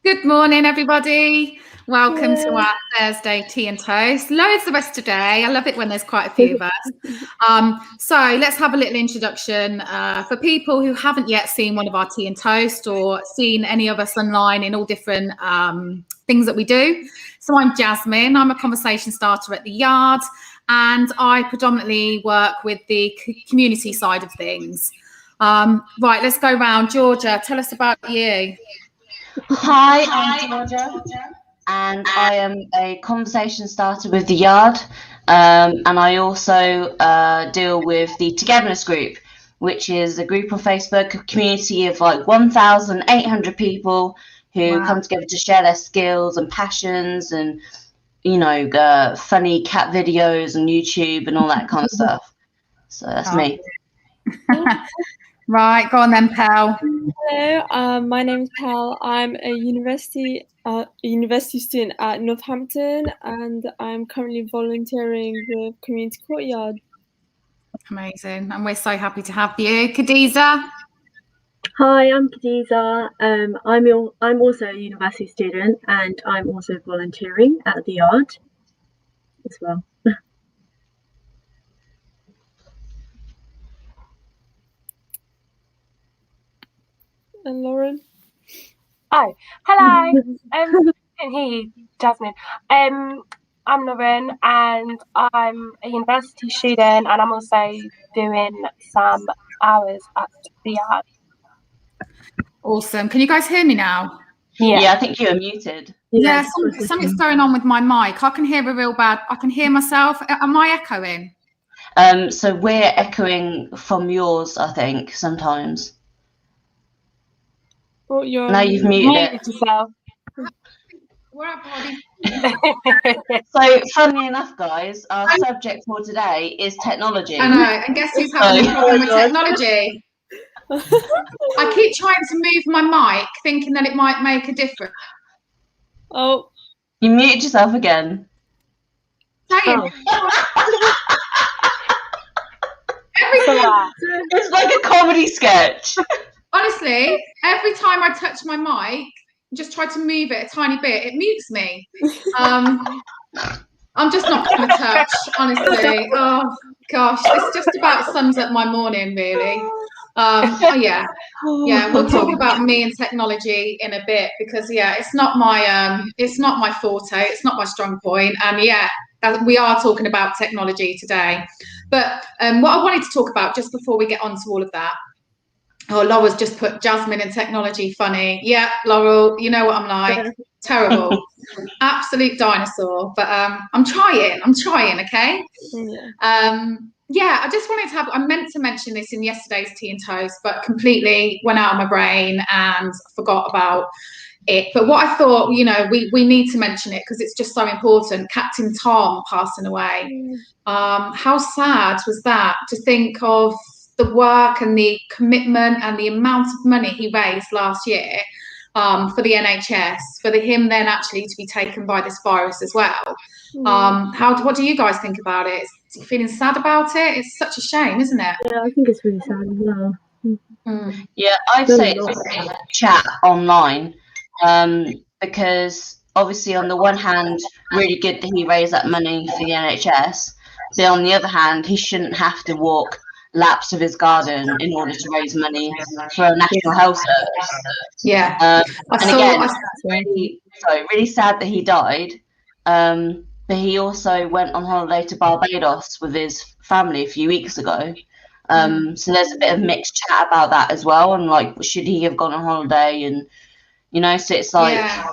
Good morning, everybody. Welcome to our Thursday Tea and Toast. Loads of us today. I love it when there's quite a few of us. So let's have a little introduction for people who haven't yet seen one of our Tea and Toast or seen any of us online in all different things that we do. So I'm Jasmine. I'm a conversation starter at the Yard, and I predominantly work with the community side of things. Right, let's go round. Georgia, tell us about you. Hi, I'm Georgia, and I am a conversation starter with the Yard, and I also deal with the Togetherness group, which is a group on Facebook, a community of like 1,800 people who come together to share their skills and passions and, funny cat videos on YouTube and all that kind of stuff. So that's me. Right, go on then, Pal. Hello, my name is Pal. I'm a university student at Northampton, and I'm currently volunteering with Community Courtyard. Amazing, and we're so happy to have you. Khadiza? Hi, I'm Khadiza. I'm also a university student, and I'm also volunteering at the Yard as well. And Lauren? Oh, hello. I can hear you, Jasmine. I'm Lauren, and I'm a university student, and I'm also doing some hours at the Yard. Awesome. Can you guys hear me now? Yeah, I think you are muted. Yeah, something's going on with my mic. I can hear I can hear myself. Am I echoing? So we're echoing from yours, I think, sometimes. Oh, now you've muted it. Yourself. So, funnily enough, guys, our subject for today is technology. I know, and guess who's having a problem with technology? I keep trying to move my mic, thinking that it might make a difference. Oh. You muted yourself again. It's like a comedy sketch. Honestly, every time I touch my mic, just try to move it a tiny bit, it mutes me. I'm just not going to touch, honestly. Oh, gosh, this just about sums up my morning, really. Yeah, we'll talk about me and technology in a bit because, it's not my forte, it's not my strong point. And, we are talking about technology today. But what I wanted to talk about just before we get on to all of that, Laura's just put Jasmine and technology funny. Yeah, Laurel, you know what I'm like. Terrible. Absolute dinosaur. But I'm trying, okay? I just wanted to I meant to mention this in yesterday's Tea and Toast, but completely went out of my brain and forgot about it. But what I thought, we need to mention it because it's just so important. Captain Tom passing away. How sad was that to think of the work and the commitment and the amount of money he raised last year for the NHS, for him then actually to be taken by this virus as well. What do you guys think about it? Are you feeling sad about it? It's such a shame, isn't it? Yeah, I think it's really sad as well. Yeah, I'd say it's a chat online because obviously on the one hand, really good that he raised that money for the NHS. But on the other hand, he shouldn't have to walk laps of his garden in order to raise money for a national health service. Yeah. Really sad that he died. But he also went on holiday to Barbados with his family a few weeks ago. So there's a bit of mixed chat about that as well. And like, should he have gone on holiday? And so it's like. Yeah.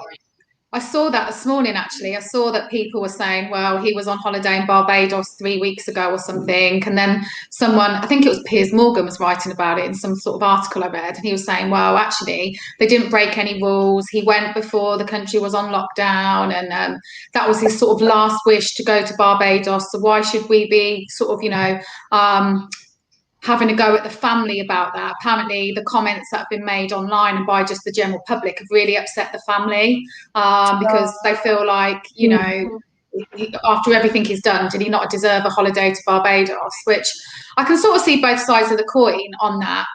I saw that this morning, actually. I saw that people were saying, well, he was on holiday in Barbados 3 weeks ago or something. And then someone, I think it was Piers Morgan, was writing about it in some sort of article I read. And he was saying, well, actually, they didn't break any rules. He went before the country was on lockdown. And that was his sort of last wish to go to Barbados. So why should we be sort of, having a go at the family about that? Apparently the comments that have been made online and by just the general public have really upset the family because they feel like, after everything he's done, did he not deserve a holiday to Barbados? Which I can sort of see both sides of the coin on that.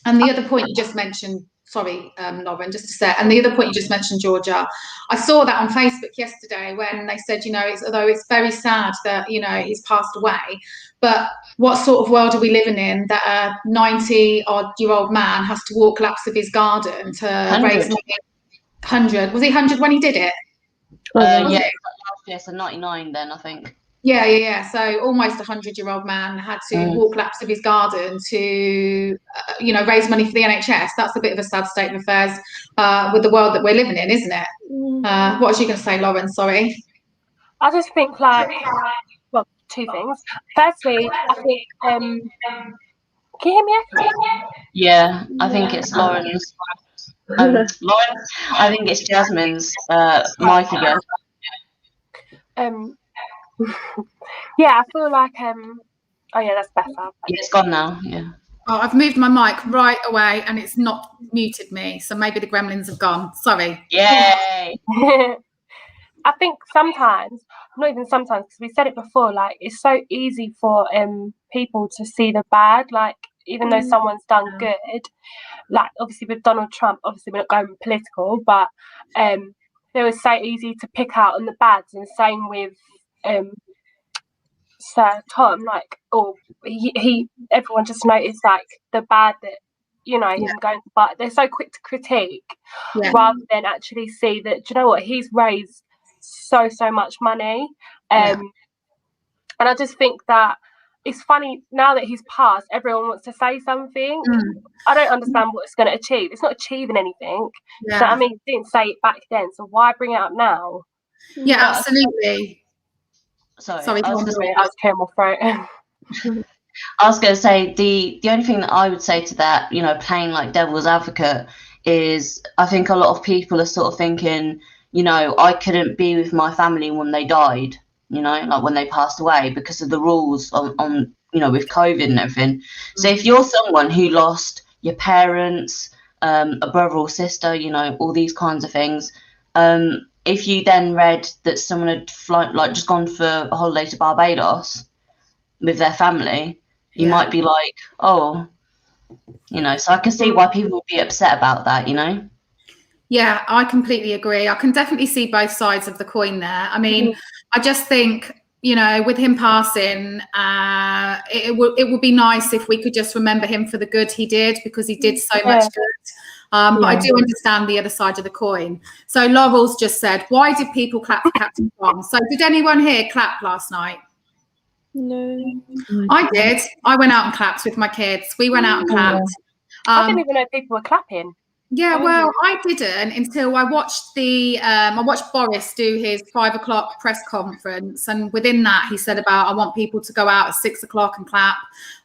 And the other point you just mentioned, sorry, Lauren, just to say, and the other point you just mentioned, Georgia, I saw that on Facebook yesterday when they said, although it's very sad that, he's passed away, but what sort of world are we living in that a 90-odd-year-old man has to walk laps of his garden to 100. raise money? 100. Was he 100 when he did it? Yeah, last year, so 99 then, I think. Yeah. So almost a 100-year-old man had to walk laps of his garden to, raise money for the NHS. That's a bit of a sad state of affairs with the world that we're living in, isn't it? What was you going to say, Lauren? Sorry. I just think two things. Firstly, I think, can you hear me echoing? Yeah, I think it's Lauren's. Lauren, I think it's Jasmine's mic again. Yeah, I feel like oh yeah, that's better. Yeah, it's gone now. Yeah. Oh, I've moved my mic right away and it's not muted me, so maybe the gremlins have gone. Sorry. Yay! I think sometimes, not even sometimes, because we said it before, like it's so easy for people to see the bad, like even though someone's done good, like obviously with Donald Trump, obviously we're not going political, but it was so easy to pick out on the bads, and same with Sir Tom, like, he everyone just noticed like the bad that him going to, but they're so quick to critique rather than actually see that, do you know what, he's raised so much money, and I just think that it's funny now that he's passed, everyone wants to say something. I don't understand what it's going to achieve. It's not achieving anything. So I mean, didn't say it back then, so why bring it up now? Yeah, absolutely. Sorry, I was clearing my throat. I was going to say the only thing that I would say to that, playing like devil's advocate, is I think a lot of people are sort of thinking, I couldn't be with my family when they died, like when they passed away, because of the rules on with COVID and everything. So if you're someone who lost your parents, a brother or sister, all these kinds of things, if you then read that someone had just gone for a holiday to Barbados with their family, you might be like, oh, so I can see why people would be upset about that, Yeah, I completely agree. I can definitely see both sides of the coin there. I mean, I just think, with him passing, it would be nice if we could just remember him for the good he did, because he did so much good. But I do understand the other side of the coin. So Laurel's just said, why did people clap for Captain Tom? So did anyone here clap last night? No. I did. I went out and clapped with my kids. We went out and clapped. I didn't even know people were clapping. Yeah, well, I didn't until I watched I watched Boris do his 5 o'clock press conference, and within that he said about, I want people to go out at 6 o'clock and clap,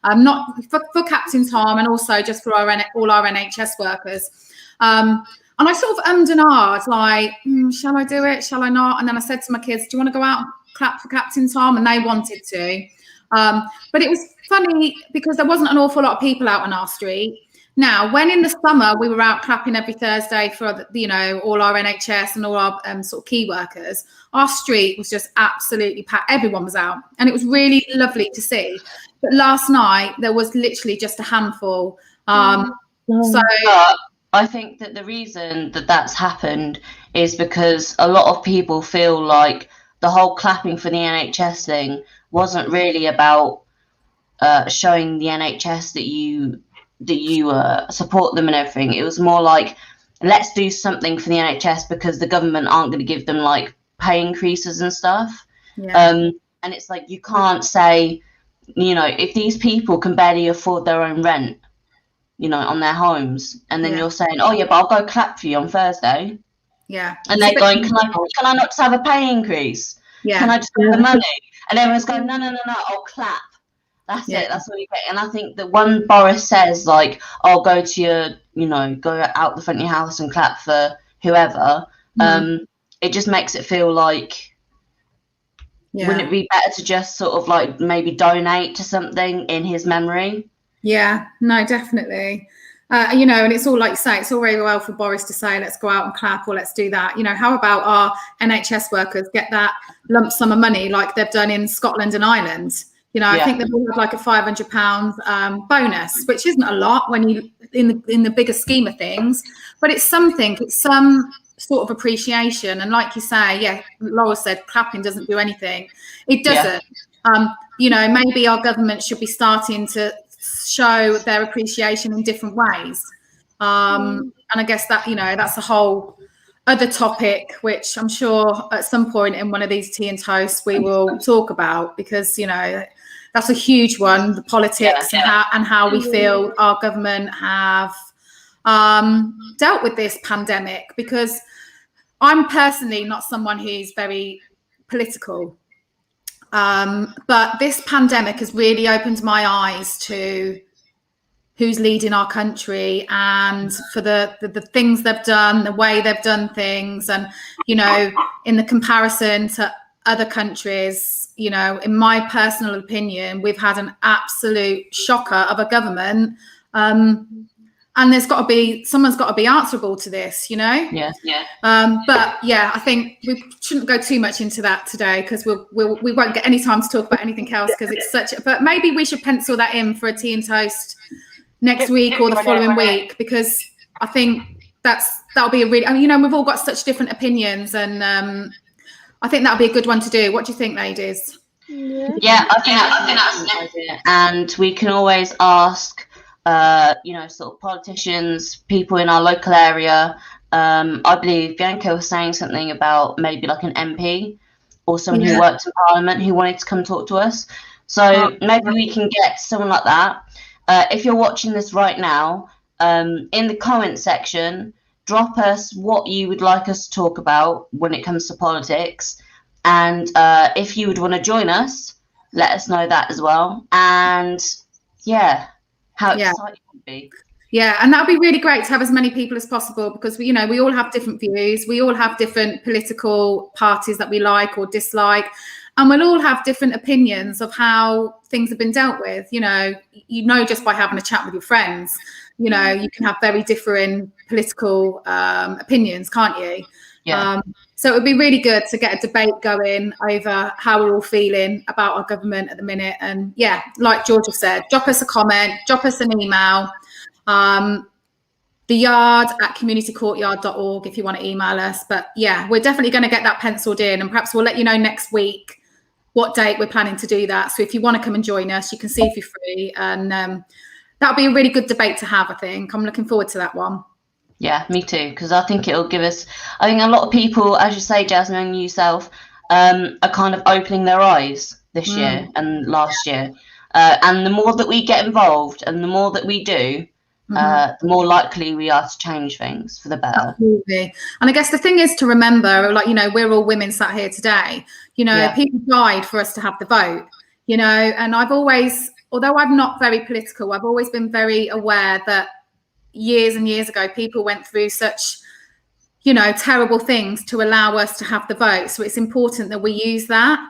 not for Captain Tom, and also just for all our NHS workers. And I sort of ummed and ahed, like, shall I do it? Shall I not? And then I said to my kids, do you want to go out and clap for Captain Tom? And they wanted to. But it was funny because there wasn't an awful lot of people out on our street. Now, when in the summer we were out clapping every Thursday for all our NHS and all our sort of key workers, our street was just absolutely packed. Everyone was out, and it was really lovely to see. But last night there was literally just a handful. So I think that the reason that that's happened is because a lot of people feel like the whole clapping for the NHS thing wasn't really about showing the NHS that you support them and everything. It was more like, let's do something for the NHS because the government aren't going to give them like pay increases and stuff. And it's like, you can't say, if these people can barely afford their own rent, on their homes, and then you're saying, oh yeah, but I'll go clap for you on Thursday. And they're going, can I not just have a pay increase? Can I just have the money? And everyone's going, no, I'll clap. That's it. That's what you get. And I think that when Boris says, like, I'll go to your, go out the front of your house and clap for whoever, it just makes it feel like, wouldn't it be better to just sort of like maybe donate to something in his memory? Yeah, no, definitely. And it's all like you say, it's all very well for Boris to say, let's go out and clap or let's do that. How about our NHS workers get that lump sum of money like they've done in Scotland and Ireland? You know, I think they've all had like a £500 bonus, which isn't a lot when you in the bigger scheme of things, but it's something. It's some sort of appreciation. And like you say, yeah, Laura said, clapping doesn't do anything. It doesn't. You know, maybe our government should be starting to show their appreciation in different ways. And I guess that, you know, that's a whole other topic, which I'm sure at some point in one of these tea and toasts we will talk about, because, you know, that's a huge one, the politics and how we feel our government have dealt with this pandemic, because I'm personally not someone who's very political. But this pandemic has really opened my eyes to who's leading our country, and for the things they've done, the way they've done things, and, you know, in the comparison to other countries, you know, in my personal opinion, we've had an absolute shocker of a government. And someone's got to be answerable to this, you know? But yeah, I think we shouldn't go too much into that today, because we won't get any time to talk about anything else, because it's but maybe we should pencil that in for a tea and toast next week or the following week, because I think that'll be a really, I mean, you know, we've all got such different opinions, and I think that'll be a good one to do. What do you think, ladies? Yeah, I think that's an idea. And we can always ask, you know, sort of politicians, people in our local area. I believe Bianca was saying something about maybe like an MP or someone who worked in Parliament who wanted to come talk to us. So maybe we can get someone like that. If you're watching this right now, in the comment section, drop us what you would like us to talk about when it comes to politics. And if you would want to join us, let us know that as well. And how exciting it would be. Yeah, and that'd be really great to have as many people as possible, because we all have different views. We all have different political parties that we like or dislike, and we'll all have different opinions of how things have been dealt with. You know, just by having a chat with your friends, you know, you can have very different political opinions, can't you? So it would be really good to get a debate going over how we're all feeling about our government at the minute. And yeah, like Georgia said, drop us a comment, drop us an email. theyard@communitycourtyard.org if you want to email us. But yeah, we're definitely going to get that penciled in, and perhaps we'll let you know next week what date we're planning to do that. So if you want to come and join us, you can see if you're free, and that'll be a really good debate to have. I think I'm looking forward to that one. Yeah, me too, because I think it'll give us, I think a lot of people, as you say, Jasmine, and yourself, are kind of opening their eyes this year and last year. And the more that we get involved and the more that we do, the more likely we are to change things for the better. Absolutely. And I guess the thing is to remember, like, you know, we're all women sat here today, you know, people died for us to have the vote, you know, and I've always, although I'm not very political, I've always been very aware that years and years ago, people went through such, you know, terrible things to allow us to have the vote. So it's important that we use that.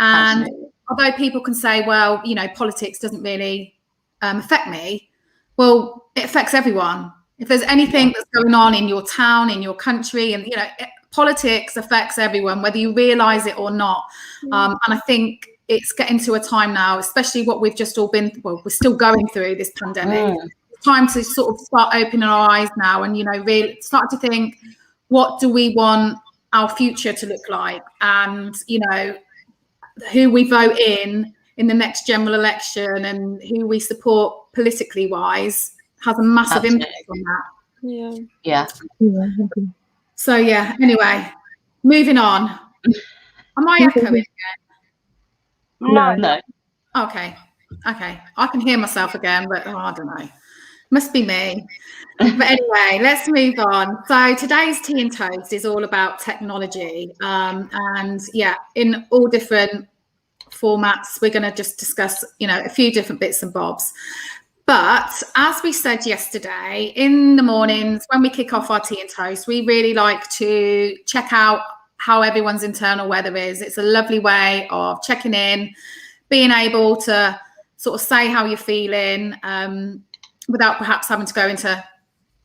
And although people can say, well, you know, politics doesn't really affect me, well, it affects everyone. If there's anything that's going on in your town, in your country, and, you know, politics affects everyone, whether you realize it or not. And I think it's getting to a time now, especially what we've just all been, well, we're still going through this pandemic. Time to sort of start opening our eyes now, and, you know, really start to think, what do we want our future to look like? And, you know, who we vote in the next general election and who we support politically wise has a massive impact on that. Yeah. So yeah, anyway, moving on. Am I echoing again? No. Okay. I can hear myself again, but I don't know. Must be me. But anyway, let's move on. So today's Tea and Toast is all about technology. And yeah, in all different formats, we're going to just discuss, you know, a few different bits and bobs. But as we said yesterday, in the mornings when we kick off our Tea and Toast, we really like to check out how everyone's internal weather is. It's a lovely way of checking in, being able to sort of say how you're feeling, without perhaps having to go into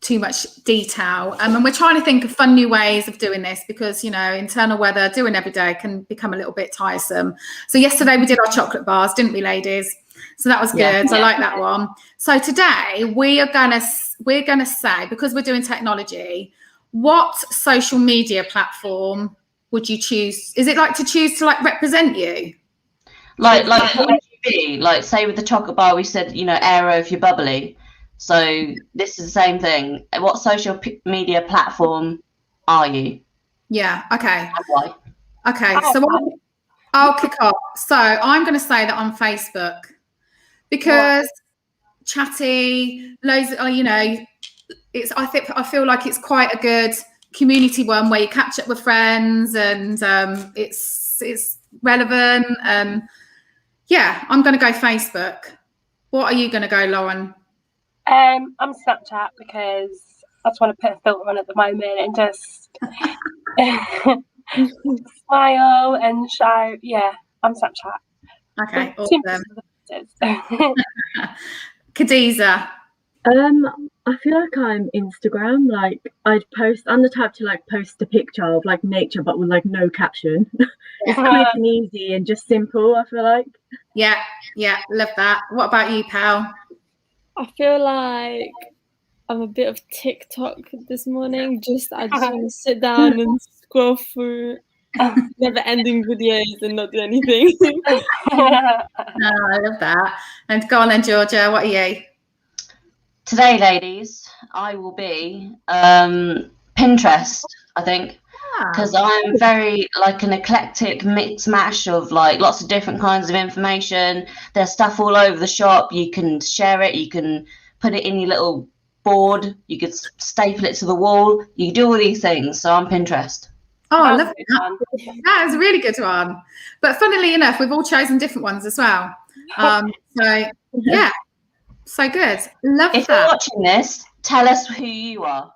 too much detail. And we're trying to think of fun new ways of doing this because, you know, internal weather, doing every day can become a little bit tiresome. So yesterday we did our chocolate bars, didn't we, ladies? So that was good. I like that one. So today we're gonna say, because we're doing technology, what social media platform would you choose? Is it like to choose to like represent you? Like what would you be? Like, say with the chocolate bar, we said, you know, aero if you're bubbly. So this is the same thing. What social media platform are you? Yeah. Okay. And why? Okay. So I'll kick off. So I'm going to say that I'm Facebook because chatty, loads. You know, I feel like it's quite a good community one where you catch up with friends and it's relevant. Yeah, I'm going to go Facebook. What are you going to go, Lauren? I'm Snapchat because I just want to put a filter on at the moment and just smile and shout. Yeah, I'm Snapchat. Okay, awesome. Khadiza. I feel like I'm Instagram. Like I'm the type to like post a picture of like nature, but with like no caption. It's quick and easy and just simple. I feel like. Yeah, love that. What about you, pal? I feel like I'm a bit of TikTok this morning. I just want to sit down and scroll through never-ending videos and not do anything. I love that. And go on then, Georgia. What are you? Today, ladies, I will be Pinterest, I think, because I'm very like an eclectic mix mash of like lots of different kinds of information. There's stuff all over the shop. You can share it. You can put it in your little board. You could staple it to the wall. You can do all these things. So I'm Pinterest. Oh, I love that. That is a really good one. But funnily enough, we've all chosen different ones as well. So yeah. So good. Love if that. you're watching this, tell us who you are.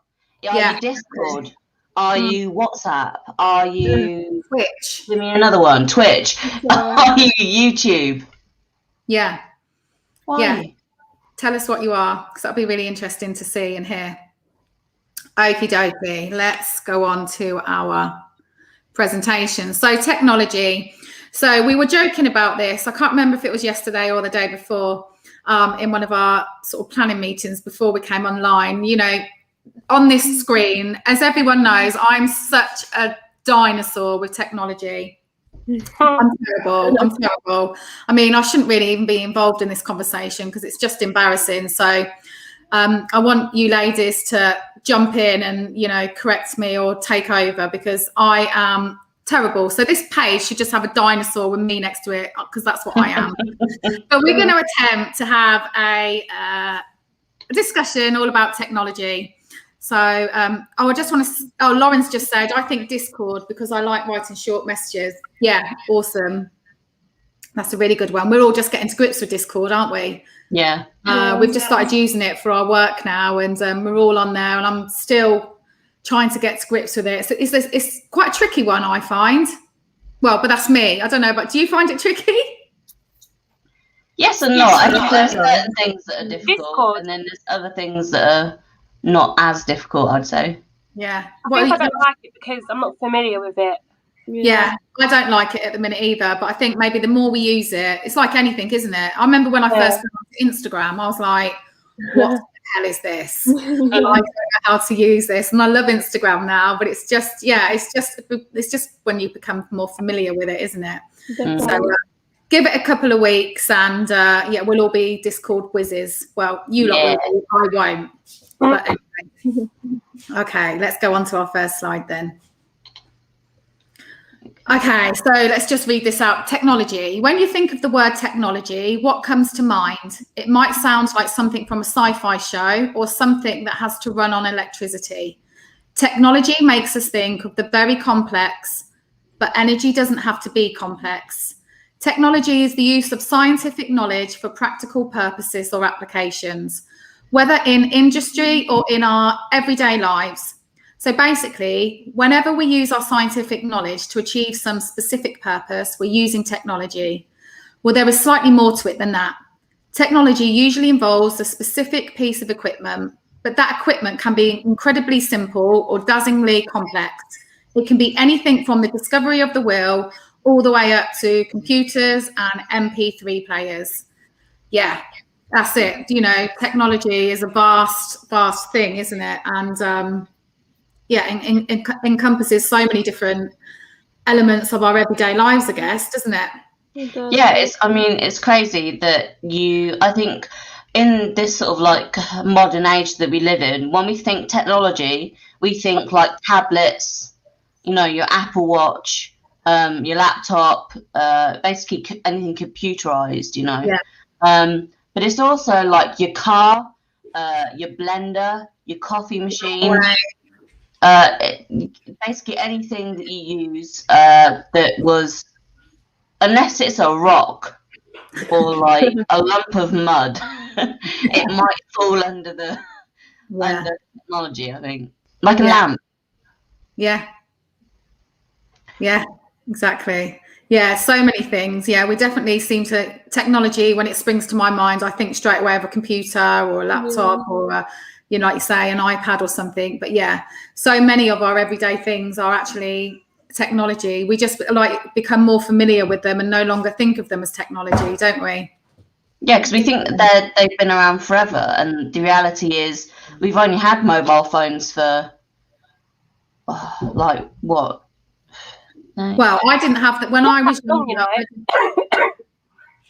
Are you Discord? Are you WhatsApp? Are you Twitch? Give me another one. Twitch. Are you YouTube? Yeah. Why? Yeah. Tell us what you are, because that'll be really interesting to see and hear. Okie dokie. Let's go on to our presentation. So technology. So we were joking about this. I can't remember if it was yesterday or the day before. In one of our sort of planning meetings before we came online, you know, on this screen, as everyone knows, I'm such a dinosaur with technology. I'm terrible. I mean, I shouldn't really even be involved in this conversation because it's just embarrassing. So I want you ladies to jump in and, you know, correct me or take over because I am terrible. So this page should just have a dinosaur with me next to it because that's what I am. But we're going to attempt to have a discussion all about technology. So I just want to, Lauren's just said, I think Discord because I like writing short messages. Yeah, awesome. That's a really good one. We're all just getting to grips with Discord, aren't we? Yeah. We've just started using it for our work now and we're all on there and I'm still trying to get to grips with it. So it's quite a tricky one, I find. Well, but that's me. I don't know, but do you find it tricky? Yes and no. I think there's certain things that are difficult and then there's other things that are not as difficult, I'd say. Yeah. I think I don't like it because I'm not familiar with it. Yeah, I don't like it at the minute either, but I think maybe the more we use it, it's like anything, isn't it? I remember when I first went on Instagram, I was like, what the hell is this? I don't know how to use this. And I love Instagram now, but it's just, it's just when you become more familiar with it, isn't it? So give it a couple of weeks and we'll all be Discord whizzes. Well, you lot will, I won't. But anyway. Okay, let's go on to our first slide then. Okay, so let's just read this out. Technology. When you think of the word technology, what comes to mind? It might sound like something from a sci-fi show or something that has to run on electricity. Technology makes us think of the very complex, but energy doesn't have to be complex. Technology is the use of scientific knowledge for practical purposes or applications, whether in industry or in our everyday lives. So basically, whenever we use our scientific knowledge to achieve some specific purpose, we're using technology. Well, there is slightly more to it than that. Technology usually involves a specific piece of equipment, but that equipment can be incredibly simple or dazzlingly complex. It can be anything from the discovery of the wheel all the way up to computers and MP3 players. Yeah, that's it. You know, technology is a vast, vast thing, isn't it? And encompasses so many different elements of our everyday lives, I guess, doesn't it? Yeah, it's crazy that I think in this sort of like modern age that we live in, when we think technology, we think like tablets, you know, your Apple Watch, your laptop, basically anything computerized, you know. Yeah. But it's also like your car, your blender, your coffee machine, basically anything that you use that was, unless it's a rock or like a lump of mud, it might fall under under technology, I think. Like a lamp. Yeah. Yeah, exactly. Yeah, so many things. Yeah, we definitely seem to, technology, when it springs to my mind, I think straight away of a computer or a laptop or, you know, like you say, an iPad or something. But yeah, so many of our everyday things are actually technology. We just like become more familiar with them and no longer think of them as technology, don't we? Yeah, because we think that they've been around forever, and the reality is we've only had mobile phones for like what? No. Well, I didn't have that when I was young.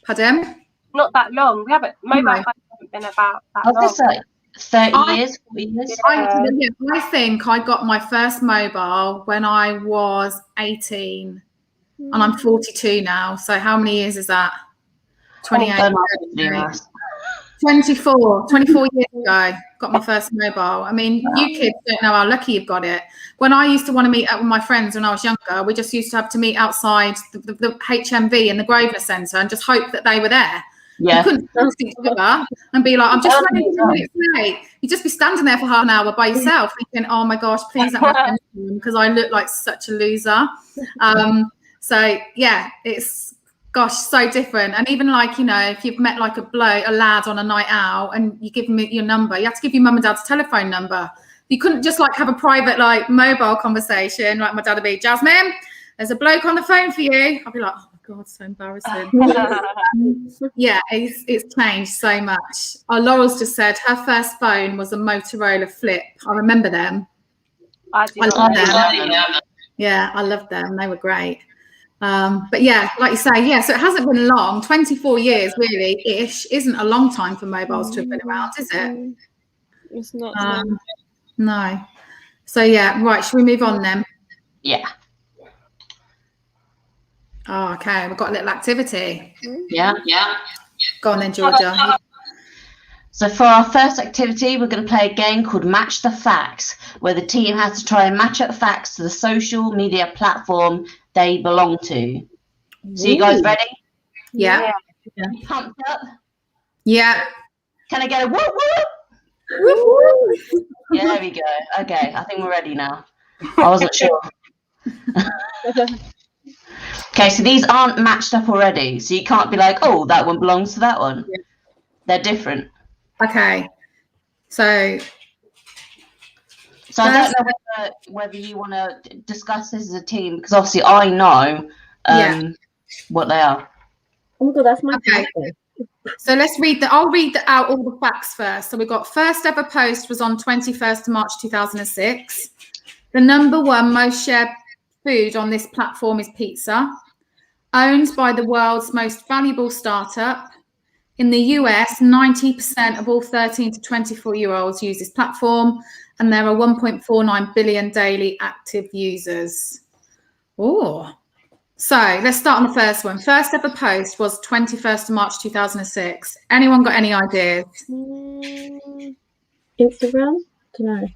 Pardon? Not that long. We haven't. Mobile phones haven't been about that long. It's like 30 years, 40 years. I think I got my first mobile when I was 18, and I'm 42 now. So how many years is that? 28. 24 years ago, got my first mobile. I mean, you kids don't know how lucky you've got it. When I used to want to meet up with my friends when I was younger, we just used to have to meet outside the HMV in the Grosvenor Centre and just hope that they were there. Yeah. You couldn't trust each other and be like, I'm just running 2 minutes late. You'd just be standing there for half an hour by yourself thinking, oh my gosh, please let my friends come because I look like such a loser. So yeah, it's, gosh, so different. And even like, you know, if you've met like a lad on a night out and you give him your number, you have to give your mum and dad's telephone number. You couldn't just like have a private like mobile conversation. Like my dad would be, Jasmine, there's a bloke on the phone for you. I'd be like, oh my God, so embarrassing. Yeah, it's changed so much. Our Laurel's just said her first phone was a Motorola Flip. I remember them. I love them. Yeah, I loved them. They were great. But yeah, like you say, yeah, so it hasn't been long. 24 years really ish isn't a long time for mobiles to have been around, is it? It's not. No. So yeah, right, should we move on then? Yeah. Oh, okay, we've got a little activity. Yeah. Go on then, Georgia. So for our first activity, we're going to play a game called Match the Facts, where the team has to try and match up the facts to the social media platform they belong to. So you guys ready? Yeah. Pumped up? Yeah. Can I get a whoop whoop? Woo-hoo. Yeah, there we go. Okay, I think we're ready now. I wasn't sure. Okay, so these aren't matched up already, so you can't be like, oh, that one belongs to that one. Yeah. They're different. Okay. So I don't know whether you want to discuss this as a team, because obviously I know what they are. Oh my God, that's my okay. So let's read I'll read out all the facts first. So we've got first ever post was on 21st of March 2006. The #1 most shared food on this platform is pizza. Owned by the world's most valuable startup. In the US, 90% of all 13 to 24-year-olds use this platform, and there are 1.49 billion daily active users. Oh. So let's start on the first one. First ever post was 21st of March 2006. Anyone got any ideas? Instagram? I don't know.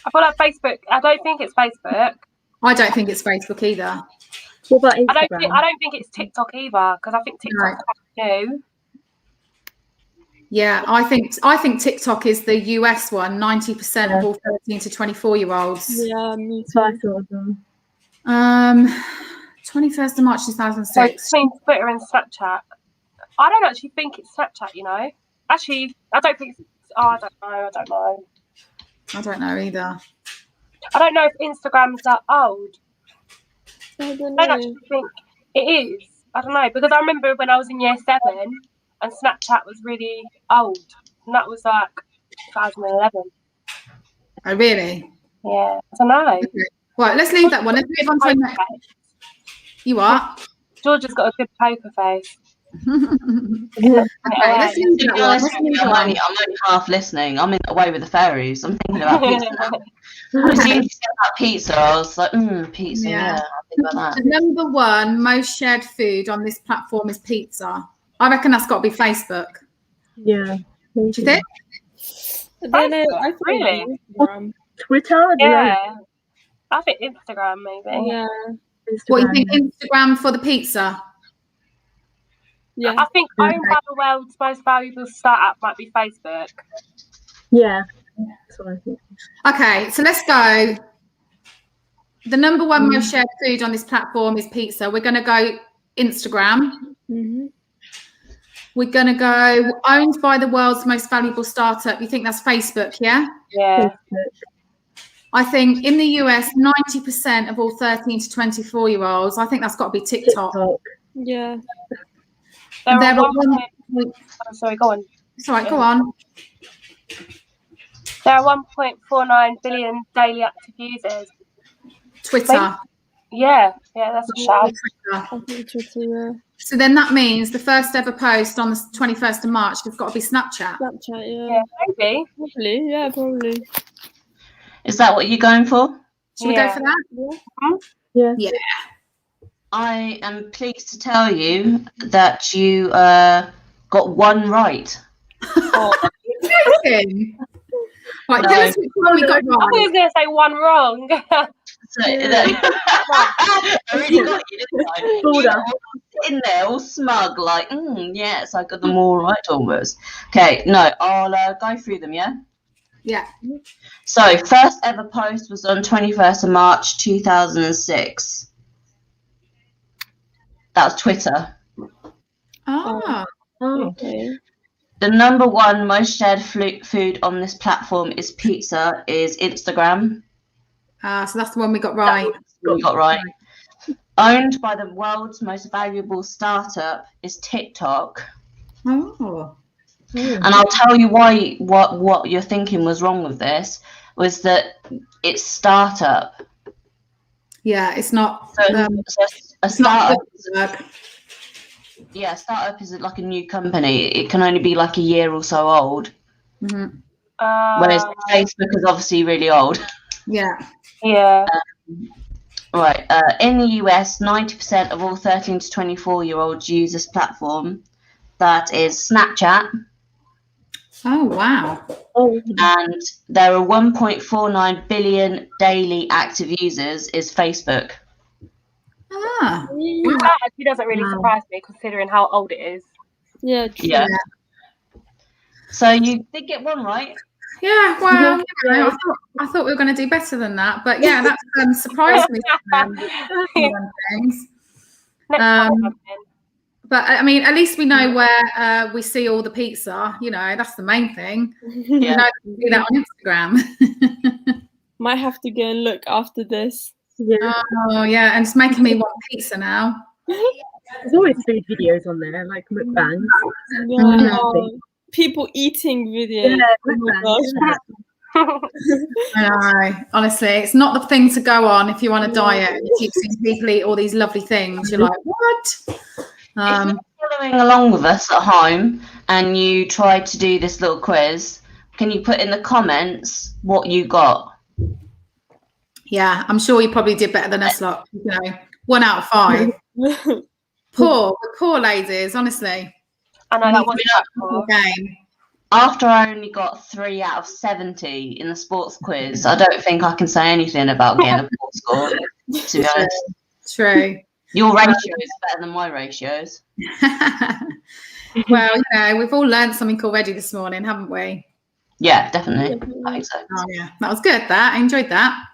I feel like Facebook. I don't think it's Facebook. I don't think it's Facebook either. What about Instagram? I don't think it's TikTok either, because I think TikTok's quite new. Yeah, I think TikTok is the US one. 90% of all 13 to 24-year-olds. Yeah, me too. So I saw them. 21st of March 2006. So between Twitter and Snapchat. I don't actually think it's Snapchat, you know. Actually, I don't think it's... Oh, I don't know. I don't know either. I don't know if Instagram's that old. I don't I don't know. actually think it is. I don't know, because I remember when I was in year 7 and Snapchat was really old, and that was like 2011. Oh, really? Yeah, I don't know. Okay. Right, let's leave that one. Let's move on to the next. You are. Georgia's got a good poker face. Okay, let's leave To that be one. honest Let's with you, move I'm on. only half listening. I'm in the way with the fairies. I'm thinking about pizza now. As soon as you said about pizza, I was like, pizza, Yeah. yeah, I'll think about The that. number one most shared food on this platform is pizza. I reckon that's got to be Facebook. Yeah. Do you think? I don't know. I thought Really? Instagram. Twitter? I don't know. Yeah, I think Instagram maybe. Yeah. What you Instagram. think? Instagram for the pizza? Yeah. I think owned by the world's most valuable startup might be Facebook. Yeah. That's what I think. Okay, so let's go. The number one most shared food on this platform is pizza. We're going to go Instagram. Mm-hmm. We're going to go owned by the world's most valuable startup. You think that's Facebook, yeah? Yeah. I think in the US, 90% of all 13 to 24-year-olds, I think that's got to be TikTok. Yeah. There There are are one. one. Oh, sorry, go on. It's all right, go on. There are 1.49 billion daily active users. Twitter. Yeah, that's a shout. I think Twitter, yeah. So then that means the first ever post on the 21st of March has got to be Snapchat. Snapchat, Yeah, maybe. Probably, yeah, probably. Is that what you're going for? Should we go for that? Yeah. Yeah. I am pleased to tell you that you got one right. Joking. Right, tell us which one we got I thought he right. was going to say one wrong. So, I really got you, didn't I? You were all sitting there all smug, like, yes, I got them all right almost. Okay, no, I'll go through them, yeah? Yeah. So, first ever post was on 21st of March 2006. That was Twitter. Ah. Okay. The number one most shared food on this platform is pizza, is Instagram. So that's the one we got right. We got right. Owned by the world's most valuable startup is TikTok. Oh. And I'll tell you why. What you're thinking was wrong with this was that it's startup. Yeah, it's not. So a it's not startup. Yeah, startup is like a new company. It can only be like a year or so old. Mm-hmm. Whereas Facebook is obviously really old. Yeah. Yeah. Right. In the US, 90% of all 13 to 24-year-olds use this platform. That is Snapchat. Oh, wow. And there are 1.49 billion daily active users is Facebook. Ah. That actually doesn't really surprise me considering how old it is. Yeah, true. Yeah. So you did get one right. Yeah, well, you know, I thought we were going to do better than that, but yeah, that's surprised me. Things. But I mean, at least we know where we see all the pizza. You know, that's the main thing. Yeah. You know, we see that on Instagram. Might have to go and look after this. Yeah. Oh yeah, and it's making me want pizza now. There's always food videos on there, like mukbangs. Yeah, people eating videos. Yeah, Oh my mukbangs. I know. Honestly, it's not the thing to go on if you're on a diet and you keep seeing people eat all these lovely things. You're like, what? If you're following along with us at home and you try to do this little quiz, can you put in the comments what you got? Yeah, I'm sure you probably did better than us lot. You know, 1 out of 5. Poor ladies, honestly. I know that was a game. After I only got 3 out of 70 in the sports quiz, I don't think I can say anything about getting a poor score, to be honest. True. Your ratio is better than my ratios. Well, you know, we've all learned something already this morning, haven't we? Yeah, definitely. I think so. Oh, yeah. That was good, that. I enjoyed that.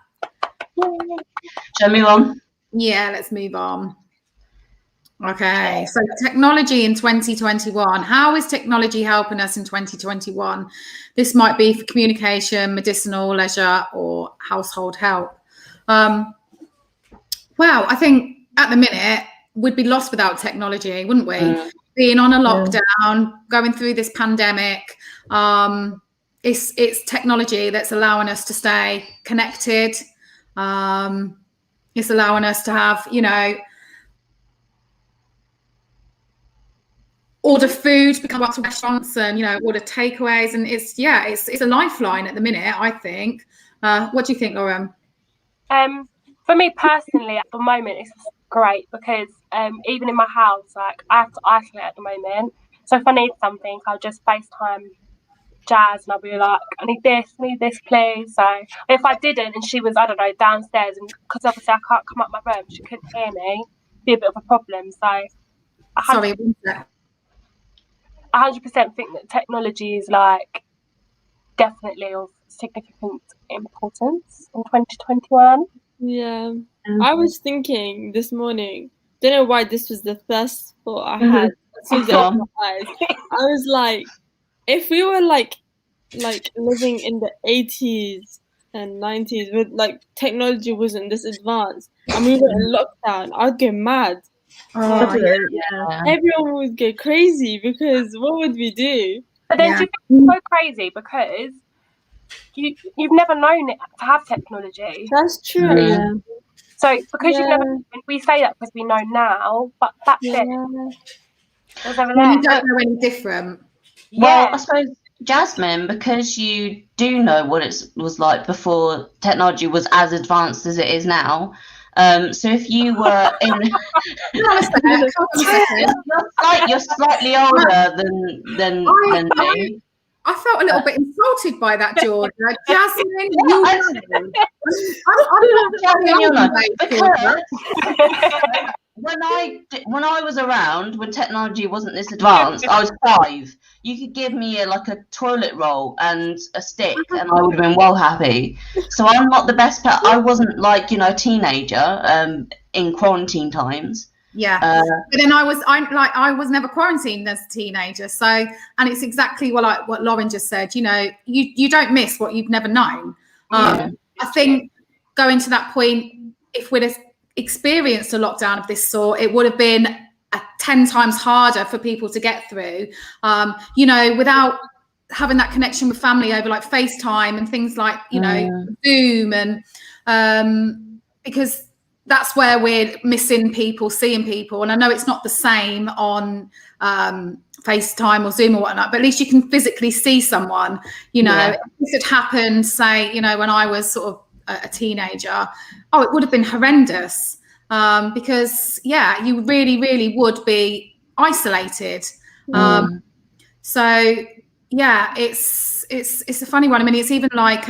Shall we move on? Yeah, let's move on. Okay, so technology in 2021. How is technology helping us in 2021? This might be for communication, medicinal, leisure, or household help. Well, I think at the minute we'd be lost without technology, wouldn't we? Being on a lockdown, going through this pandemic, it's technology that's allowing us to stay connected. It's allowing us to have, order food, come up to restaurants and, order takeaways. And it's a lifeline at the minute, I think. What do you think, Lauren? For me personally, at the moment, it's great because even in my house, like I have to isolate at the moment. So if I need something, I'll just FaceTime Jazz and I'll be like, I need this, please. So if I didn't and she was, I don't know, downstairs, and because obviously I can't come up my room, she couldn't hear me, it'd be a bit of a problem. So Sorry, 100% think that technology is like definitely of significant importance in 2021. Yeah. I was thinking this morning, don't know why this was the first thought I had as soon as I opened my eyes. I was like, if we were like living in the 80s and 90s with like technology wasn't this advanced and we were in lockdown, I'd go mad. Everyone would go crazy because what would we do? But then do you go crazy because you've never known it to have technology. That's true. So because you've never, we say that because we know now, but back then it was over there. You don't know any different. Well, I suppose, Jasmine, because you do know what it was like before technology was as advanced as it is now. So if you were in, you're slightly older than me. I felt a little bit insulted by that, Georgia. Jasmine, because when I was around, when technology wasn't this advanced, I was 5. You could give me a toilet roll and a stick, and I would have been well happy. So I'm not the best pet. I wasn't a teenager in quarantine times. Yeah, but then I was never quarantined as a teenager. So, and it's exactly what Lauren just said. You don't miss what you've never known. I think going to that point, if we'd have experienced a lockdown of this sort, it would have been 10 times harder for people to get through. Without having that connection with family over like FaceTime and things like Zoom, and because that's where we're missing people, seeing people. And I know it's not the same on FaceTime or Zoom or whatnot, but at least you can physically see someone. If this had happened, say, when I was sort of a teenager, it would have been horrendous because, you really, really would be isolated. So, it's a funny one. I mean, it's even like...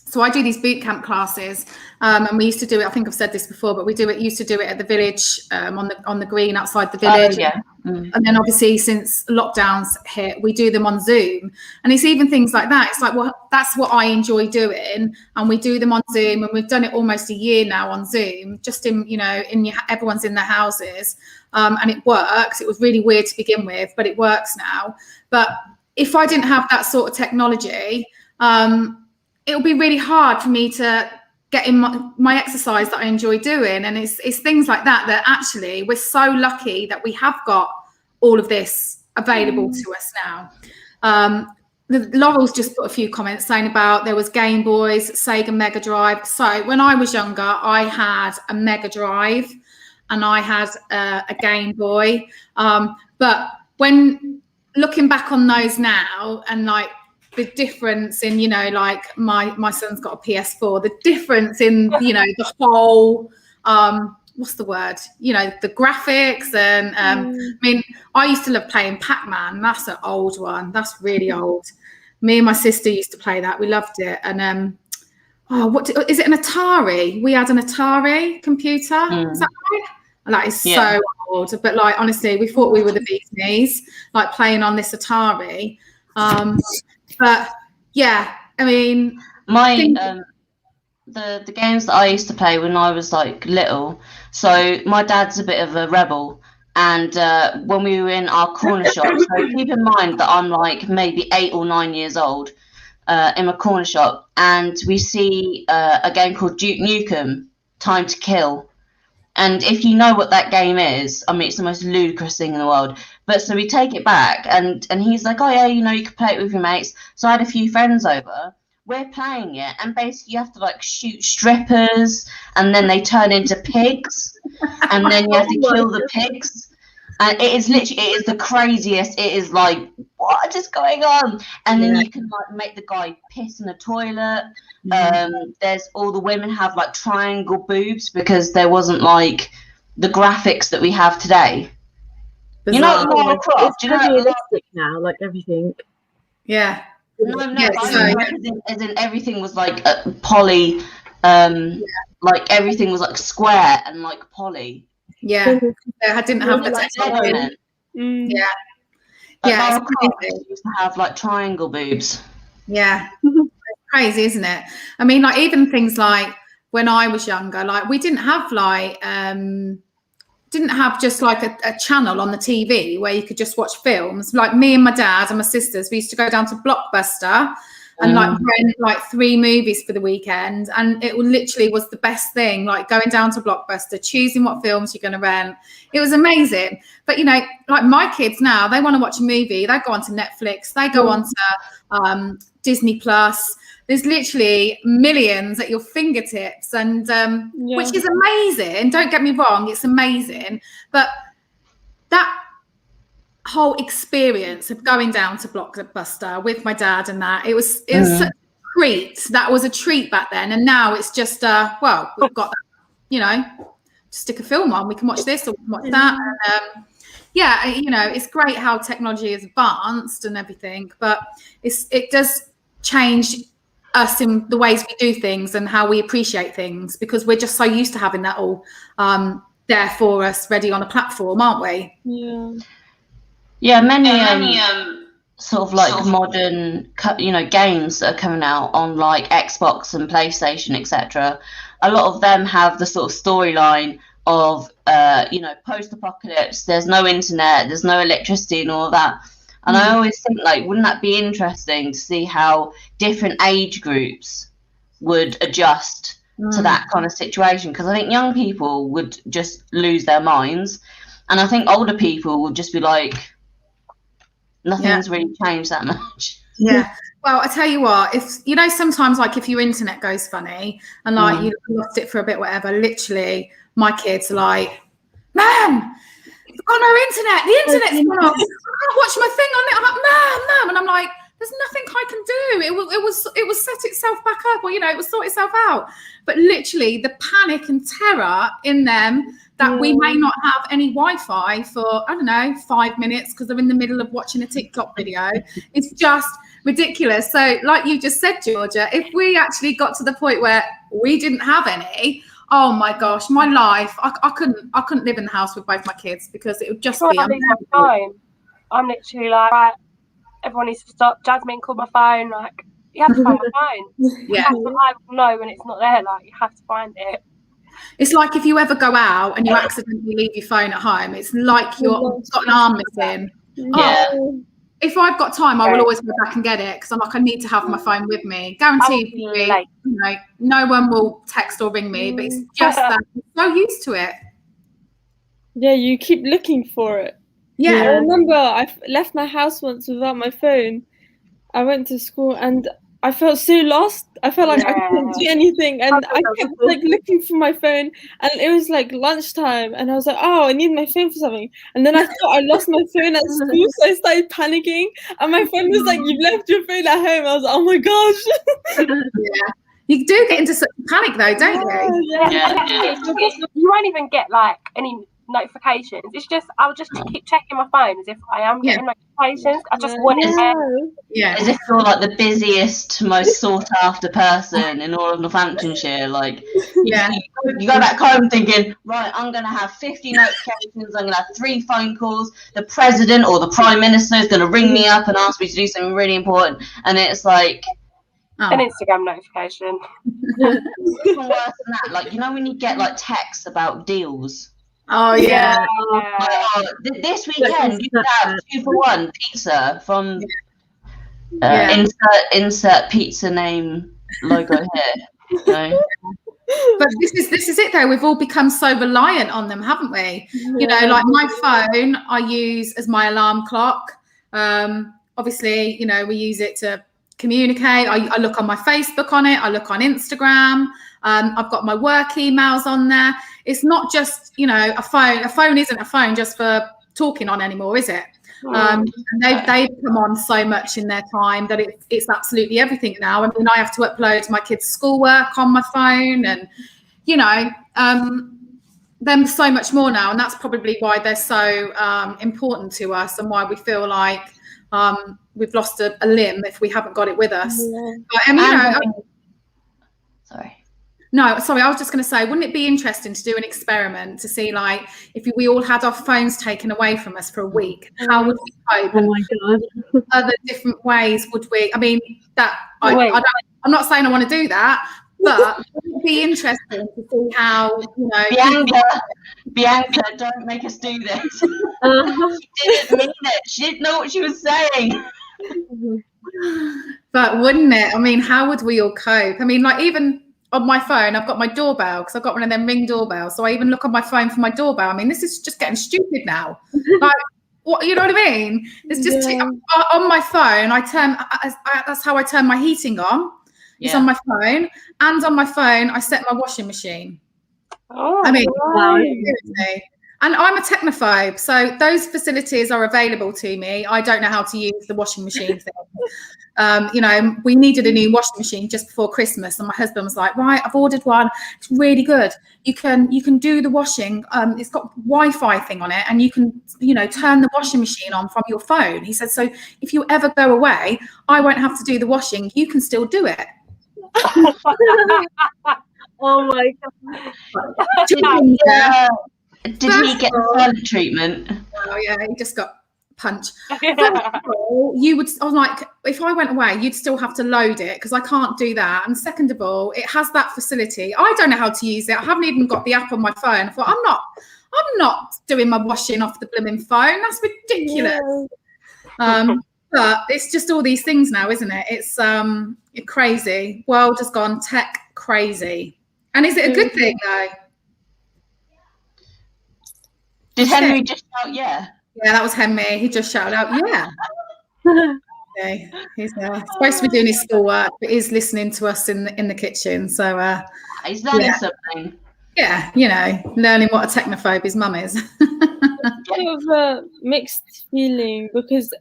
So I do these boot camp classes, and we used to do it. I think I've said this before, but used to do it at the village, on the green outside the village. And then obviously since lockdowns hit, we do them on Zoom. And it's even things like that. It's like, well, that's what I enjoy doing, and we do them on Zoom, and we've done it almost a year now on Zoom. Just everyone's in their houses, and it works. It was really weird to begin with, but it works now. But if I didn't have that sort of technology, it'll be really hard for me to get in my exercise that I enjoy doing. And it's things like that actually we're so lucky that we have got all of this available to us now. Laurel's just put a few comments saying about there was Game Boys, Sega Mega Drive. So when I was younger, I had a Mega Drive and I had a Game Boy. But when looking back on those now and the difference in, my son's got a PS4, the difference in, the whole, what's the word? The graphics and, I mean, I used to love playing Pac-Man. That's an old one. That's really old. Me and my sister used to play that. We loved it. And, what is it? An Atari? We had an Atari computer. Is that right? That is so old. But honestly, we thought we were the bee's knees, playing on this Atari. But I mean, the games that I used to play when I was like little. So my dad's a bit of a rebel, and when we were in our corner shop, so keep in mind that I'm like maybe 8 or 9 years old, in a corner shop, and we see a game called Duke Nukem: Time to Kill. And if you know what that game is, I mean, it's the most ludicrous thing in the world. But so we take it back, and he's like, oh yeah, you know, you can play it with your mates. So I had a few friends over. We're playing it, and basically you have to like shoot strippers, and then they turn into pigs, and then you have to kill the pigs. And it is literally, it is the craziest. It is like, what is going on? And then you can like make the guy piss in the toilet. There's all the women have like triangle boobs because there wasn't like the graphics that we have today. You know, Lara Croft. It's realistic now, like everything. Yeah. No, Yeah, as in everything was like poly, like everything was like square and like poly. Yeah, I didn't have the Like technology. Legoland. Yeah, But yeah, Lara it's Croft crazy. used to have like triangle boobs. Yeah, it's crazy, isn't it? I mean, like even things like when I was younger, like we didn't have like didn't have just like a channel on the TV where you could just watch films. Like me and my dad and my sisters, we used to go down to Blockbuster and like rent like 3 movies for the weekend, and it literally was the best thing, like going down to Blockbuster, choosing what films you're going to rent. It was amazing. But you know, like my kids now, they want to watch a movie, they go onto Netflix, they go onto Disney Plus. There's literally millions at your fingertips, and which is amazing. Don't get me wrong, it's amazing. But that whole experience of going down to Blockbuster with my dad and that, it was such a treat. That was a treat back then, and now it's just well, we've got that, you know, stick a film on, we can watch this or we can watch that. And, yeah, you know, it's great how technology is advanced and everything, but it does change us in the ways we do things and how we appreciate things, because we're just so used to having that all there for us, ready on a platform, aren't we? Yeah, many sort of like modern, you know, games that are coming out on like Xbox and PlayStation, etc. A lot of them have the sort of storyline of you know, post-apocalypse. There's no internet, there's no electricity, and all of that. And I always think, like, wouldn't that be interesting to see how different age groups would adjust to that kind of situation? Because I think young people would just lose their minds, and I think older people would just be like, nothing's really changed that much. Yeah. Well, I tell you what, if you know, sometimes like if your internet goes funny and like you lost it for a bit, whatever, literally my kids are like, Mum, I've got no internet. The internet's gone off. I can't watch my thing on it. I'm like, Mum, and I'm like, there's nothing I can do. It was set itself back up, or you know, it will sort itself out. But literally, the panic and terror in them that we may not have any Wi-Fi for, I don't know, 5 minutes because they're in the middle of watching a TikTok video. It's just ridiculous. So, like you just said, Georgia, if we actually got to the point where we didn't have any, oh my gosh, my life, I couldn't live in the house with both my kids, because it would just be unbearable. I'm literally like, right, everyone needs to stop. Jasmine called my phone. Like, you have to find my phone. Yeah. I know when it's not there. Like, you have to find it. It's like if you ever go out and you accidentally leave your phone at home, it's like you've got an arm missing. Yeah. Oh, if I've got time, I will always go back and get it, because I'm like, I need to have my phone with me. Guaranteed, you know, no one will text or ring me, but it's just that I'm so used to it. Yeah, you keep looking for it. Yeah. I remember I left my house once without my phone. I went to school and I felt so lost. I felt like I couldn't do anything, and I kept like looking for my phone, and it was like lunchtime, and I was like, oh, I need my phone for something. And then I thought I lost my phone at school, so I started panicking, and my friend was like, you've left your phone at home. I was like, oh my gosh. Yeah. You do get into such a panic though, don't you? Yeah. You won't even get like any notifications. It's just I'll just keep checking my phone as if I am getting notifications. I just want it there. As if you're like the busiest, most sought after person in all of Northamptonshire. Like, you go back home thinking, right, I'm gonna have 50 notifications, I'm gonna have 3 phone calls, the president or the prime minister is gonna ring me up and ask me to do something really important, and it's like, An Instagram notification. Even worse than that, like, you know when you get like texts about deals. Oh yeah. This weekend you can have 2-for-1 pizza from insert pizza name logo here. You know? But this is it though. We've all become so reliant on them, haven't we? You know, like my phone, I use as my alarm clock. Obviously, you know, we use it to communicate. I look on my Facebook on it. I look on Instagram. I've got my work emails on there. It's not just, you know, a phone. A phone isn't a phone just for talking on anymore, is it? And they've come on so much in their time that it's absolutely everything now. I mean, I have to upload my kids' schoolwork on my phone, and you know, them so much more now, and that's probably why they're so important to us, and why we feel like we've lost a limb if we haven't got it with us. But, you know, sorry, I was just going to say, wouldn't it be interesting to do an experiment to see, like, if we all had our phones taken away from us for a week, how would we cope? Oh my God. Other different ways would we? I mean, I'm not saying I want to do that, but it would be interesting to see how, you know. Bianca, don't make us do this. She didn't mean it. She didn't know what she was saying. But wouldn't it? I mean, how would we all cope? I mean, like, even on my phone, I've got my doorbell because I've got one of them Ring doorbells. So I even look on my phone for my doorbell. I mean, this is just getting stupid now. Like, what, you know what I mean? It's just on my phone. That's how I turn my heating on. It's on my phone, and on my phone I set my washing machine. I mean, seriously. And I'm a technophobe, so those facilities are available to me. I don't know how to use the washing machine thing. You know, we needed a new washing machine just before Christmas, and my husband was like, "Right, I've ordered one. It's really good. You can do the washing. It's got Wi-Fi thing on it, and you can, you know, turn the washing machine on from your phone." He said, "So if you ever go away, I won't have to do the washing. You can still do it." Oh my God. Did he get the silent treatment? Oh yeah, he just got punched. First of all, I was like, if I went away, you'd still have to load it because I can't do that. And second of all, it has that facility. I don't know how to use it. I haven't even got the app on my phone. I thought, I'm not doing my washing off the blooming phone. That's ridiculous. But it's just all these things now, isn't it? It's crazy. World has gone tech crazy. And is it a good thing though? Did Henry just shout yeah? Yeah, that was Henry. He just shouted out yeah. Okay. He's supposed to be doing his schoolwork, but he's listening to us in the kitchen. So he's learning something. Yeah, you know, learning what a technophobe his mum is. Kind of a mixed feeling because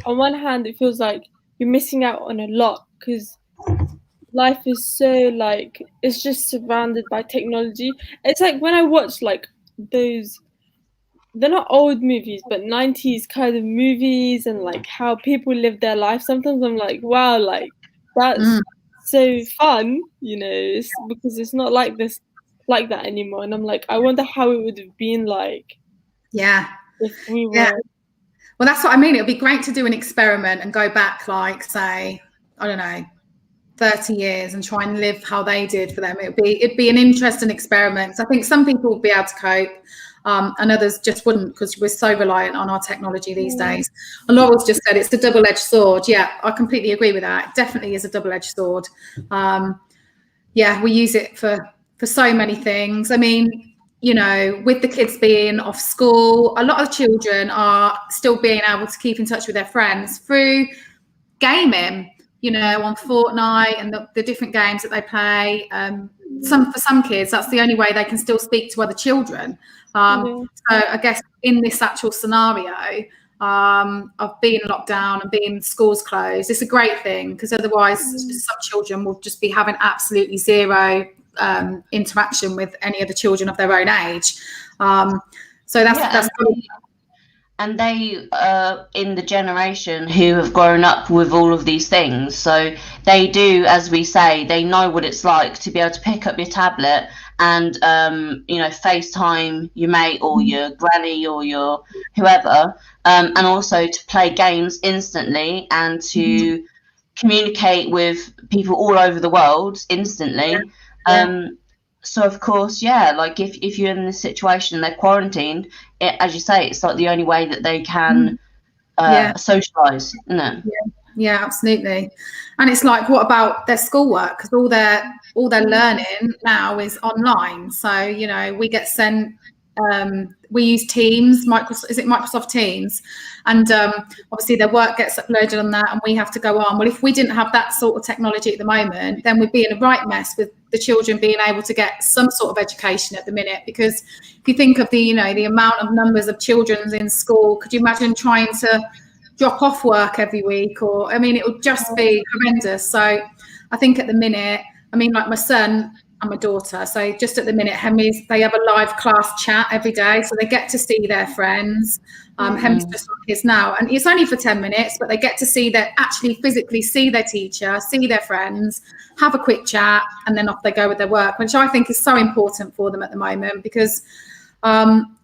on one hand it feels like you're missing out on a lot because life is so like it's just surrounded by technology. It's like when I watch like those, they're not old movies but 90s kind of movies and like how people live their life, sometimes I'm like, wow, like that's so fun, you know, it's because it's not like that anymore, and I'm like, I wonder how it would have been like if we were. Well, that's what I mean. It would be great to do an experiment and go back, like, say, I don't know, 30 years and try and live how they did for them. It'd be an interesting experiment. I think some people would be able to cope, and others just wouldn't because we're so reliant on our technology these days. And Laurel's just said it's a double-edged sword. Yeah, I completely agree with that. It definitely is a double-edged sword. We use it for so many things. I mean, you know, with the kids being off school, a lot of children are still being able to keep in touch with their friends through gaming, you know, on Fortnite and the different games that they play. For some kids, that's the only way they can still speak to other children. So I guess in this actual scenario of being locked down and being schools closed, it's a great thing because otherwise some children will just be having absolutely zero interaction with any other children of their own age. So that's and they in the generation who have grown up with all of these things, so they do, as we say, they know what it's like to be able to pick up your tablet and you know, FaceTime your mate or your granny or your whoever, and also to play games instantly and to communicate with people all over the world instantly. So of course, like if you're in this situation and they're quarantined, as you say, it's like the only way that they can socialise, isn't it? Yeah, absolutely. And it's like, what about their schoolwork? Because all their learning now is online. So, you know, we get sent, we use Teams, Microsoft Teams? And obviously their work gets uploaded on that and we have to go on. Well, if we didn't have that sort of technology at the moment, then we'd be in a right mess with the children being able to get some sort of education at the minute. Because if you think of the amount of numbers of children in school, could you imagine trying to drop off work every week? Or, I mean, it would just be horrendous. So I think at the minute, I mean, like my son and my daughter, so just at the minute, they have a live class chat every day, so they get to see their friends. Hemi's just on his now, and it's only for 10 minutes, but they get to actually physically see their teacher, see their friends, have a quick chat, and then off they go with their work, which I think is so important for them at the moment, because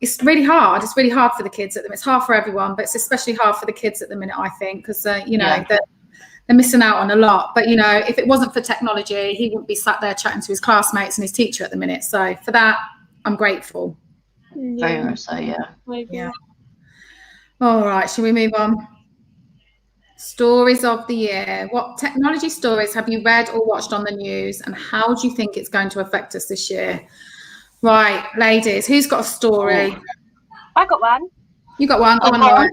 it's really hard. It's really hard for the kids at the minute. It's hard for everyone, but it's especially hard for the kids at the minute, I think, because they're missing out on a lot. But if it wasn't for technology, he wouldn't be sat there chatting to his classmates and his teacher at the minute. So for that, I'm grateful. Very much so. Yeah. All right, shall we move on? Stories of the year. What technology stories have you read or watched on the news, and how do you think it's going to affect us this year? Right, ladies, who's got a story? I got one. You got one? Go on, Laura.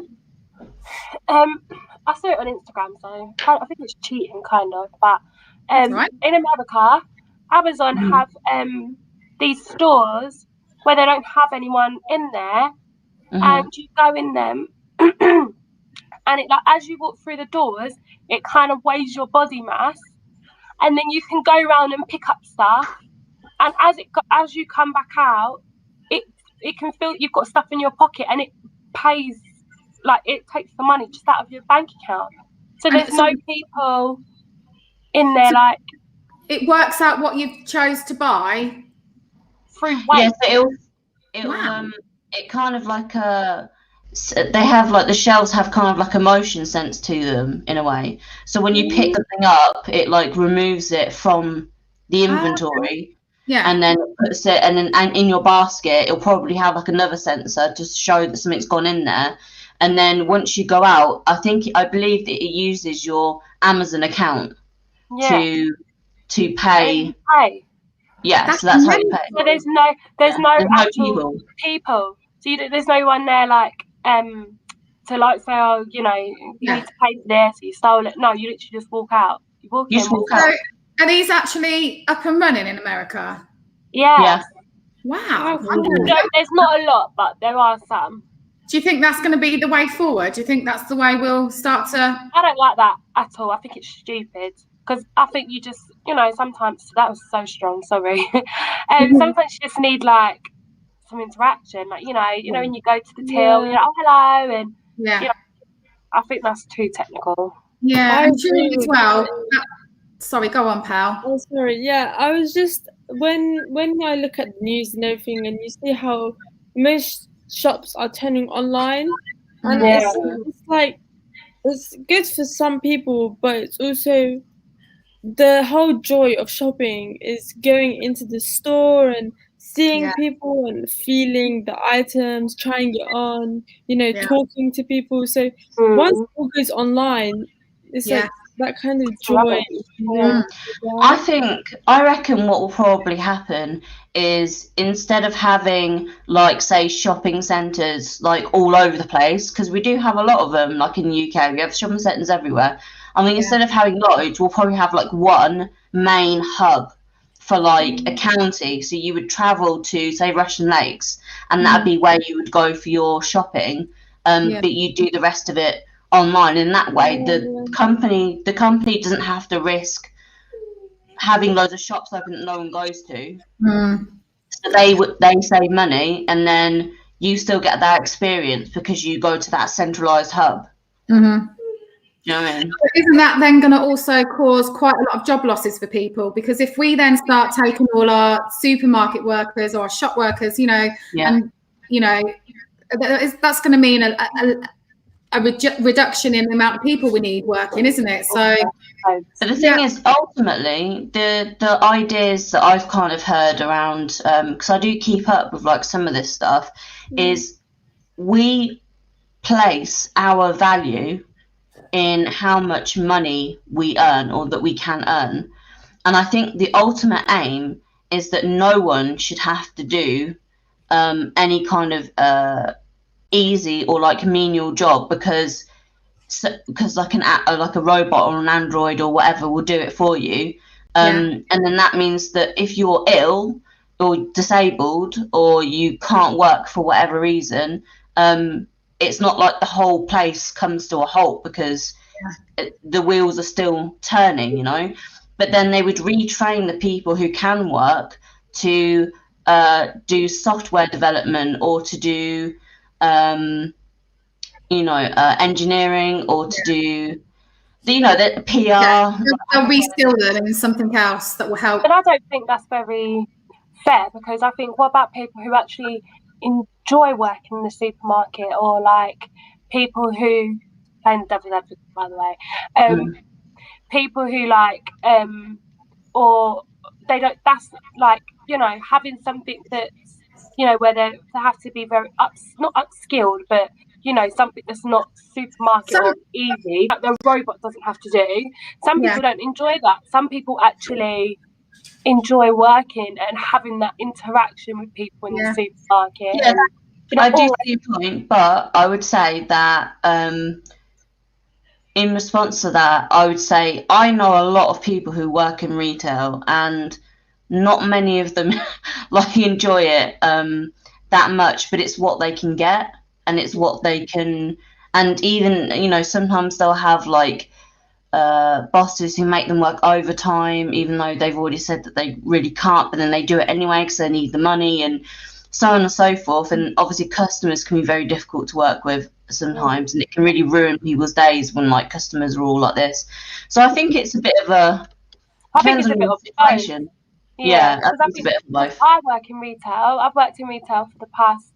I saw it on Instagram, so I think it's cheating, kind of. But Right. In America, Amazon have these stores where they don't have anyone in there, and you go in them, and it, like, as you walk through the doors, it kind of weighs your body mass, and then you can go around and pick up stuff. And as you come back out, it can feel you've got stuff in your pocket, and it pays, like, it takes the money just out of your bank account. So there's no people in there, like, it works out what you chose to buy through weight. Yeah, so it kind of like they have, like, the shelves have kind of like a motion sense to them in a way. So when you pick something up, it like removes it from the inventory. Yeah. And then puts it, and in your basket, it'll probably have like another sensor to show that something's gone in there. And then once you go out, I believe that it uses your Amazon account to pay. Yeah, so that's how you pay. So there's no actual people. So there's no one there, like, to, like, say, oh, you need to pay for this, you stole it. No, you literally just walk out. You walk out. Are these actually up and running in America? Yeah. Wow. There's not a lot, but there are some. Do you think that's going to be the way forward? Do you think that's the way we'll start to... I don't like that at all. I think it's stupid. Because I think you just, sometimes... That was so strong, sorry. Sometimes you just need, like, some interaction. Like, when you go to the till, you're like, oh, hello. And, I think that's too technical. Yeah, I'm sure as well... Sorry, go on, pal. Oh, sorry. Yeah, I was just when I look at the news and everything, and you see how most shops are turning online, and it's like it's good for some people, but it's also the whole joy of shopping is going into the store and seeing people and feeling the items, trying it on, talking to people. So once it all goes online, it's like that kind of joy. I reckon what will probably happen is, instead of having, like, say, shopping centres like all over the place, because we do have a lot of them, like in the UK, we have shopping centres everywhere. I mean, instead of having loads, we'll probably have like one main hub for like a county. So you would travel to, say, Russian Lakes, and that'd be where you would go for your shopping, but you do the rest of it online. In that way, the company doesn't have to risk having loads of shops open that no one goes to. So they save money, and then you still get that experience because you go to that centralized hub. Do you know what I mean? But isn't that then going to also cause quite a lot of job losses for people? Because if we then start taking all our supermarket workers or our shop workers, and that's going to mean reduction in the amount of people we need working, isn't it? So, but the thing is, ultimately, the ideas that I've kind of heard around, because I do keep up with like some of this stuff, is we place our value in how much money we earn or that we can earn. And I think the ultimate aim is that no one should have to do any kind of easy or like menial job because like a robot or an android or whatever will do it for you. And then that means that if you're ill or disabled or you can't work for whatever reason, it's not like the whole place comes to a halt because the wheels are still turning, you know. But then they would retrain the people who can work to do software development or to do engineering or to do the PR. They'll reskill them in something else that will help. But I don't think that's very fair, because I think, what about people who actually enjoy working in the supermarket, or like people who, playing devil's advocate by the way, people who like or they don't, that's like, you know, having something that's, you know, where they have to be very not upskilled, but you know, something that's not supermarket or easy that the robot doesn't have to do. Some people don't enjoy that. Some people actually enjoy working and having that interaction with people in the supermarket. Yeah, and, you know, I do see your point, but I would say that in response to that, I would say I know a lot of people who work in retail, and not many of them like enjoy it that much, but it's what they can get and it's what they can. And even, you know, sometimes they'll have like bosses who make them work overtime even though they've already said that they really can't, but then they do it anyway because they need the money, and so on and so forth. And obviously customers can be very difficult to work with sometimes, and it can really ruin people's days when like customers are all like this. So I think it's a bit of a, I think it's a bit of situation. Yeah, I think it's a bit of both. I work in retail. I've worked in retail for the past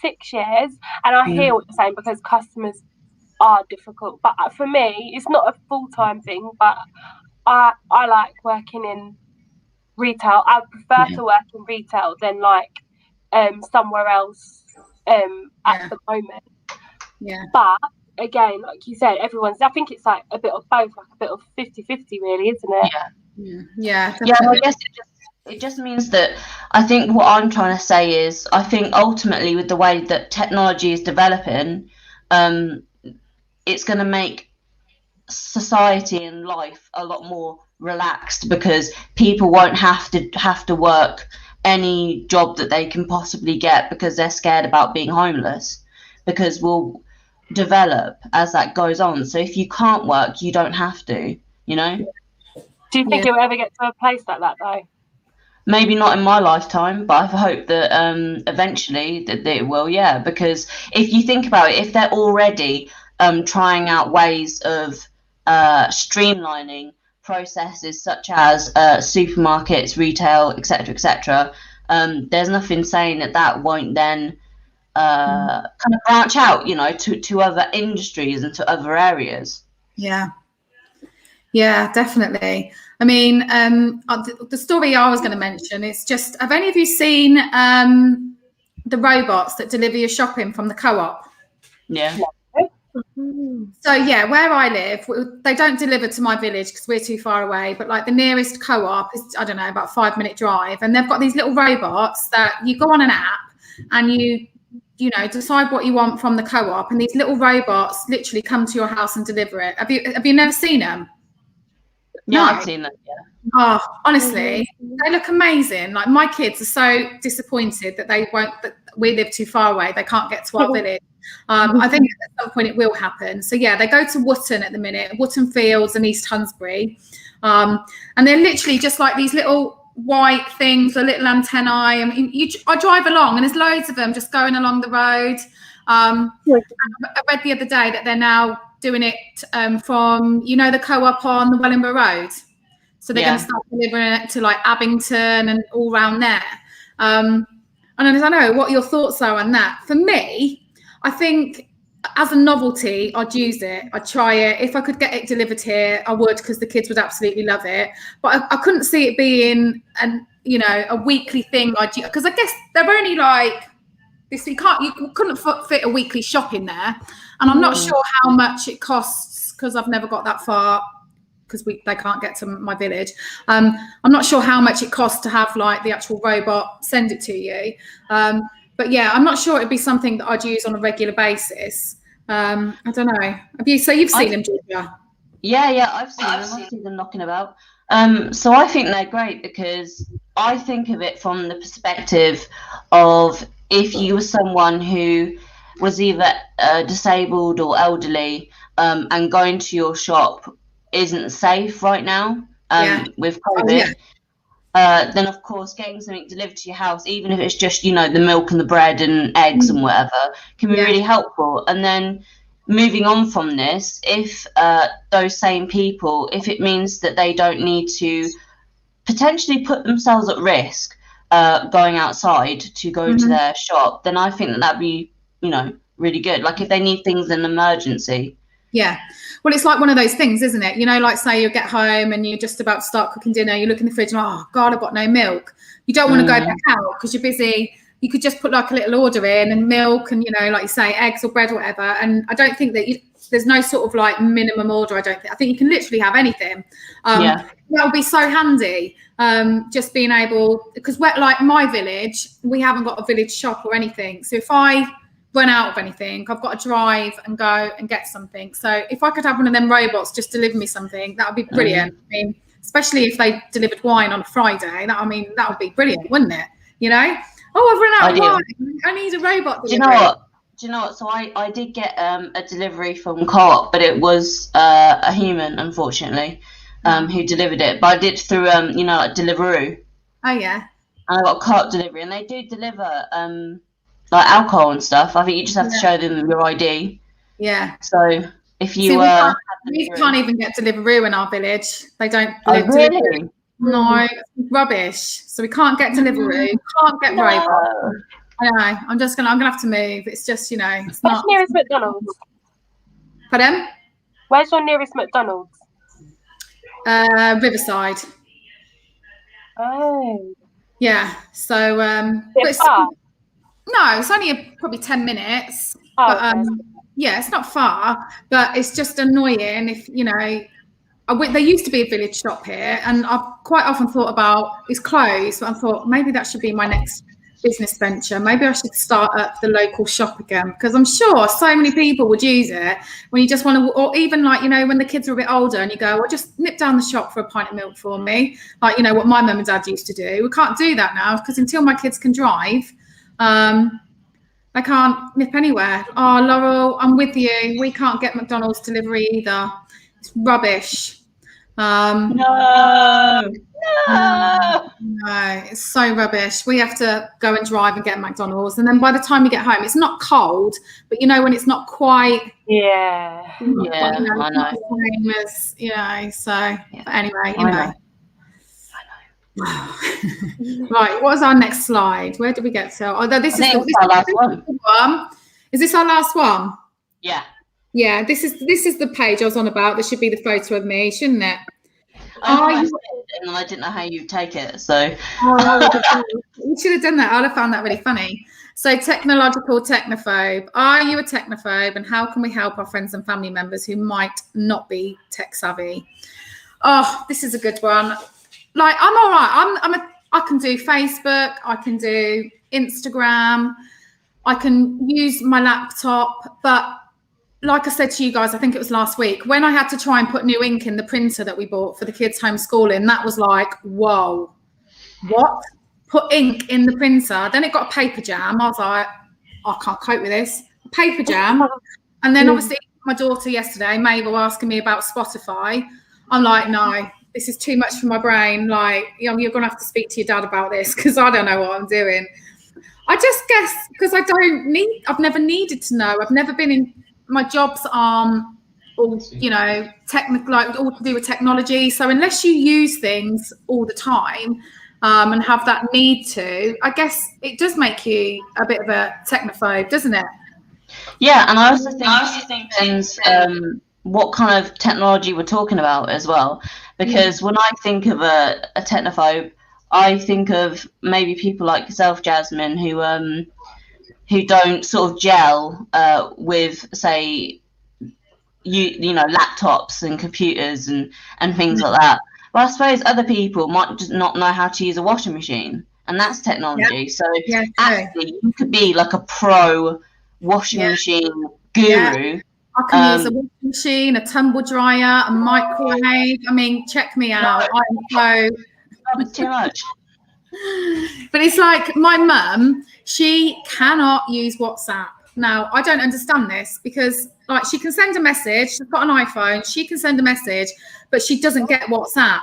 6 years, and I hear what you're saying, because customers are difficult. But for me, it's not a full-time thing, but I like working in retail. I prefer to work in retail than like somewhere else at the moment. Yeah. But again, like you said, I think it's like a bit of both, like a bit of 50-50 really, isn't it? Yeah. Well, I guess it just means that I think what I'm trying to say is, I think ultimately with the way that technology is developing, it's going to make society and life a lot more relaxed, because people won't have to work any job that they can possibly get because they're scared about being homeless, because we'll develop as that goes on. So if you can't work, you don't have to, you know. Do you think it will ever get to a place like that though? Maybe not in my lifetime, but I hope that eventually that it will. Yeah, because if you think about it, if they're already trying out ways of streamlining processes such as supermarkets, retail, etc., there's nothing saying that won't then kind of branch out, you know, to other industries and to other areas. Yeah, definitely. I mean, the story I was going to mention is just, have any of you seen the robots that deliver your shopping from the co-op? Yeah. So yeah, where I live, they don't deliver to my village because we're too far away, but like the nearest co-op is, I don't know, about a 5-minute drive, and they've got these little robots that you go on an app and you know, decide what you want from the co-op, and these little robots literally come to your house and deliver it. Have you never seen them? Yeah, no. I've seen them. Yeah. Oh, honestly, they look amazing. Like, my kids are so disappointed that that we live too far away. They can't get to our village. I think at some point it will happen. So yeah, they go to Wootton at the minute, Wootton Fields and East Hunsbury. And they're literally just like these little white things, a little antennae. I mean, I drive along and there's loads of them just going along the road. I read the other day that they're now doing it from, you know, the co-op on the Wellingborough Road. So they're going to start delivering it to like Abington and all around there. And I don't know what your thoughts are on that. For me, I think as a novelty, I'd use it. I'd try it. If I could get it delivered here, I would, because the kids would absolutely love it. But I couldn't see it being a weekly thing. Because I guess they're only like this. You couldn't fit a weekly shop in there, and I'm not sure how much it costs, because I've never got that far, because they can't get to my village. I'm not sure how much it costs to have like the actual robot send it to you. But yeah, I'm not sure it'd be something that I'd use on a regular basis. I don't know. So you've seen them, Georgia? Yeah, I've seen them. I've seen them knocking about. So I think they're great, because I think of it from the perspective of, if you were someone who was either disabled or elderly, and going to your shop isn't safe right now, with COVID. Then of course getting something delivered to your house, even if it's just the milk and the bread and eggs and whatever, can be really helpful. And then moving on from this, if those same people, if it means that they don't need to potentially put themselves at risk going outside to go to their shop, then I think that'd be really good. Like if they need things in an emergency. Yeah. Well, it's like one of those things, isn't it? Like say you get home and you're just about to start cooking dinner, you look in the fridge and, oh God, I've got no milk. You don't want to go back out because you're busy. You could just put like a little order in, and milk and, like you say, eggs or bread or whatever. And I don't think that there's no sort of like minimum order. I think you can literally have anything. That would be so handy. Just being able, because we're like my village, we haven't got a village shop or anything. So if I run out of anything, I've got to drive and go and get something. So if I could have one of them robots just deliver me something, that would be brilliant. I mean, especially if they delivered wine on a Friday, that would be brilliant, wouldn't it? Oh, I've run out of wine. I need a robot delivery. Do you know what? So I did get a delivery from Co-op, but it was a human, unfortunately, who delivered it. But I did through like Deliveroo. Oh yeah. And I got a Co-op delivery, and they do deliver like alcohol and stuff. I think you just have to show them your ID. Yeah. So if you we can't even get Deliveroo in our village. They don't. Oh really? No, it's rubbish. So we can't get Deliveroo. Can't get robot. I know. I'm gonna have to move. It's just it's Where's not. nearest McDonald's? Pardon? Where's your nearest McDonald's? Riverside. Oh. Yeah. So no, it's only probably 10 minutes. Oh, but okay. yeah, it's not far, but it's just annoying if there used to be a village shop here, and I've quite often thought about it's closed, but I thought maybe that should be my next business venture. Maybe I should start up the local shop again, because I'm sure so many people would use it when you just want to, or even like when the kids are a bit older and you go, well, just nip down the shop for a pint of milk for me, like what my mum and dad used to do. We can't do that now, because until my kids can drive, I can't nip anywhere. Oh, Laurel, I'm with you. We can't get McDonald's delivery either. It's rubbish. No, it's so rubbish. We have to go and drive and get McDonald's, and then by the time you get home, it's not cold, but when it's not quite. Yeah. I know. Same as, so anyway, Right, what was our next slide? Where did we get to? Oh, this is our last one. Is this our last one? Yeah, this is the page I was on about. This should be the photo of me, shouldn't it? And I didn't know how you'd take it, so you should have done that. I'd have found that really funny. So, technological technophobe. Are you a technophobe, and how can we help our friends and family members who might not be tech savvy? Oh, this is a good one. Like, I'm all right. I can do Facebook. I can do Instagram. I can use my laptop. But like I said to you guys, I think it was last week, when I had to try and put new ink in the printer that we bought for the kids' homeschooling, that was like, whoa, what? Put ink in the printer. Then it got a paper jam. I was like, I can't cope with this. Paper jam. And then obviously my daughter yesterday, Mabel, asking me about Spotify. I'm like, no. This is too much for my brain. Like, you're going to have to speak to your dad about this, because I don't know what I'm doing. I just guess because I've never needed to know. I've never been in, my jobs all, technical, like all to do with technology. So unless you use things all the time and have that need to, I guess it does make you a bit of a technophobe, doesn't it? Yeah, and I also think it depends what kind of technology we're talking about as well. Because when I think of a technophobe, I think of maybe people like yourself, Jasmine, who don't sort of gel with, say, you know, laptops and computers and things like that. But I suppose other people might just not know how to use a washing machine, and that's technology. So actually, you could be like a pro washing machine guru. I can use a washing machine, a tumble dryer, a microwave. I mean, check me out. I'm It's too much. But it's like my mum, she cannot use WhatsApp. Now, I don't understand this because, like, she can send a message. She's got an iPhone. She can send a message, but she doesn't get WhatsApp.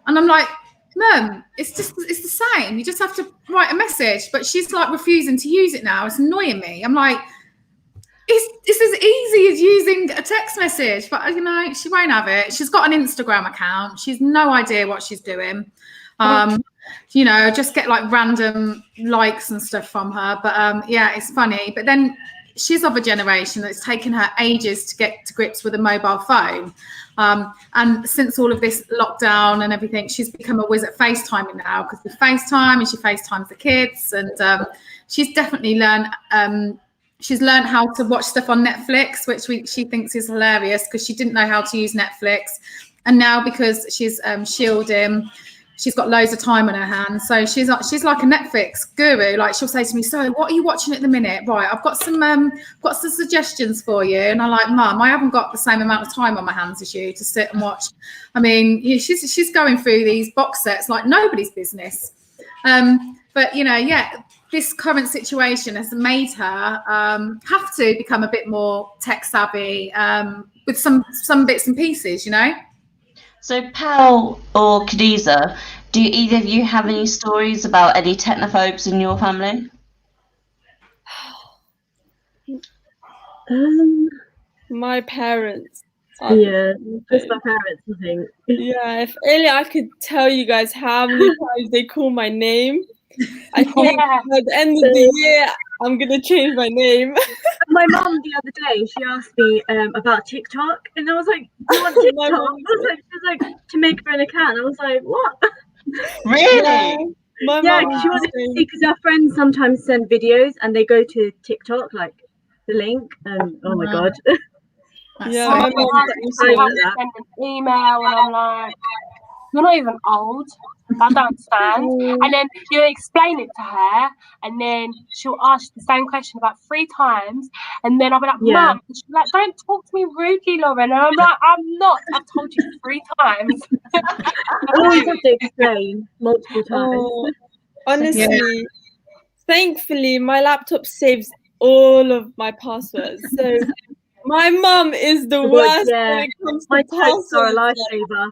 And I'm like, Mum, it's the same. You just have to write a message. But she's like refusing to use it now. It's annoying me. I'm like, it's as easy as using a text message, but you know, she won't have it. She's got an Instagram account. She's no idea what she's doing. You know, just get like random likes and stuff from her. But yeah, it's funny. But then she's of a generation that's taken her ages to get to grips with a mobile phone. And since all of this lockdown and everything, she's become a whiz at FaceTiming now because we FaceTime and she FaceTimes the kids. And she's definitely learned how to watch stuff on Netflix, which she thinks is hilarious because she didn't know how to use Netflix. And now because she's shielding, she's got loads of time on her hands. So she's like a Netflix guru. Like she'll say to me, so what are you watching at the minute? Right, I've got some suggestions for you. And I'm like, Mum, I haven't got the same amount of time on my hands as you to sit and watch. I mean, she's going through these box sets like nobody's business. But you know, yeah, this current situation has made her have to become a bit more tech savvy with some bits and pieces, you know. So, Pal or Khadija, do either of you have any stories about any technophobes in your family? My parents. Yeah, just my parents, I think. Yeah, if only I could tell you guys how many times they call my name. I think at the end of the year, I'm going to change my name. My mum the other day, she asked me about TikTok, and I was like, "Do you want TikTok?" She was like, to make her an account. I was like, "What?" Really? Yeah, she wanted to see because our friends sometimes send videos and they go to TikTok, like the link, and oh my god. Yeah, my mum send an email, and I'm like, "You're not even old. I don't understand." And then you explain it to her, and then she'll ask the same question about 3 times, and then I'll be like, Mum, she's like, "Don't talk to me rudely, Lauren." And I'm like, "I'm not. I've told you 3 times." I always have to explain multiple times. Honestly, thankfully, my laptop saves all of my passwords. So my mum is the worst when it comes to passwords. Are a lifesaver.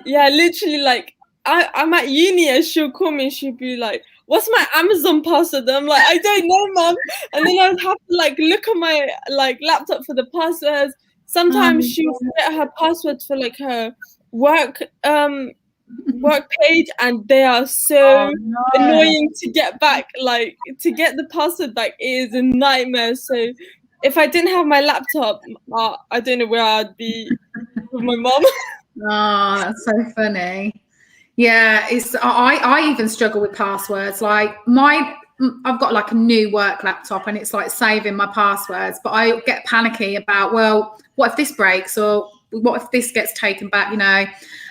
Yeah, literally, like I'm at uni and she'll call me and she'll be like, "What's my Amazon password?" And I'm like, "I don't know, Mum." And then I would have to like look on my like laptop for the passwords. Sometimes she'll forget her passwords for like her work page, and they are so annoying to get back. Like to get the password back is a nightmare. So if I didn't have my laptop, I don't know where I'd be with my mom. Oh, that's so funny. Yeah, I even struggle with passwords. Like I've got like a new work laptop and it's like saving my passwords, but I get panicky about, well, what if this breaks or what if this gets taken back? You know,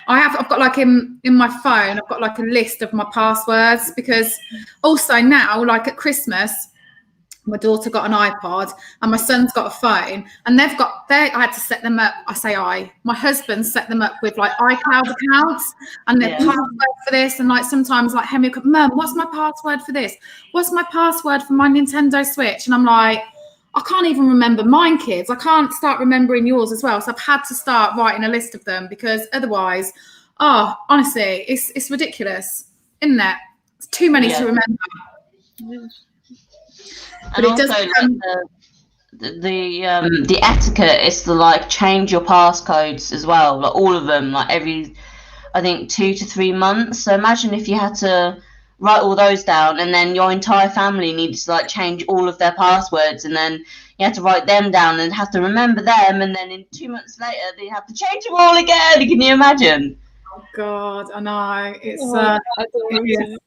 I've got like in my phone, I've got like a list of my passwords because also now, like at Christmas, my daughter got an iPod and my son's got a phone, and I had to set them up. My husband set them up with like iCloud accounts and their password for this. And like sometimes like Henry will come, Mum, what's my password for this? What's my password for my Nintendo Switch? And I'm like, I can't even remember mine, kids. I can't start remembering yours as well. So I've had to start writing a list of them because otherwise, honestly, it's ridiculous, isn't it? It's too many to remember. And but also the etiquette is to like change your passcodes as well, like all of them, like every, I think 2 to 3 months. So imagine if you had to write all those down, and then your entire family needed to like change all of their passwords, and then you had to write them down and have to remember them, and then in 2 months later they have to change them all again. Can you imagine? Oh God, I know. It's I don't want to.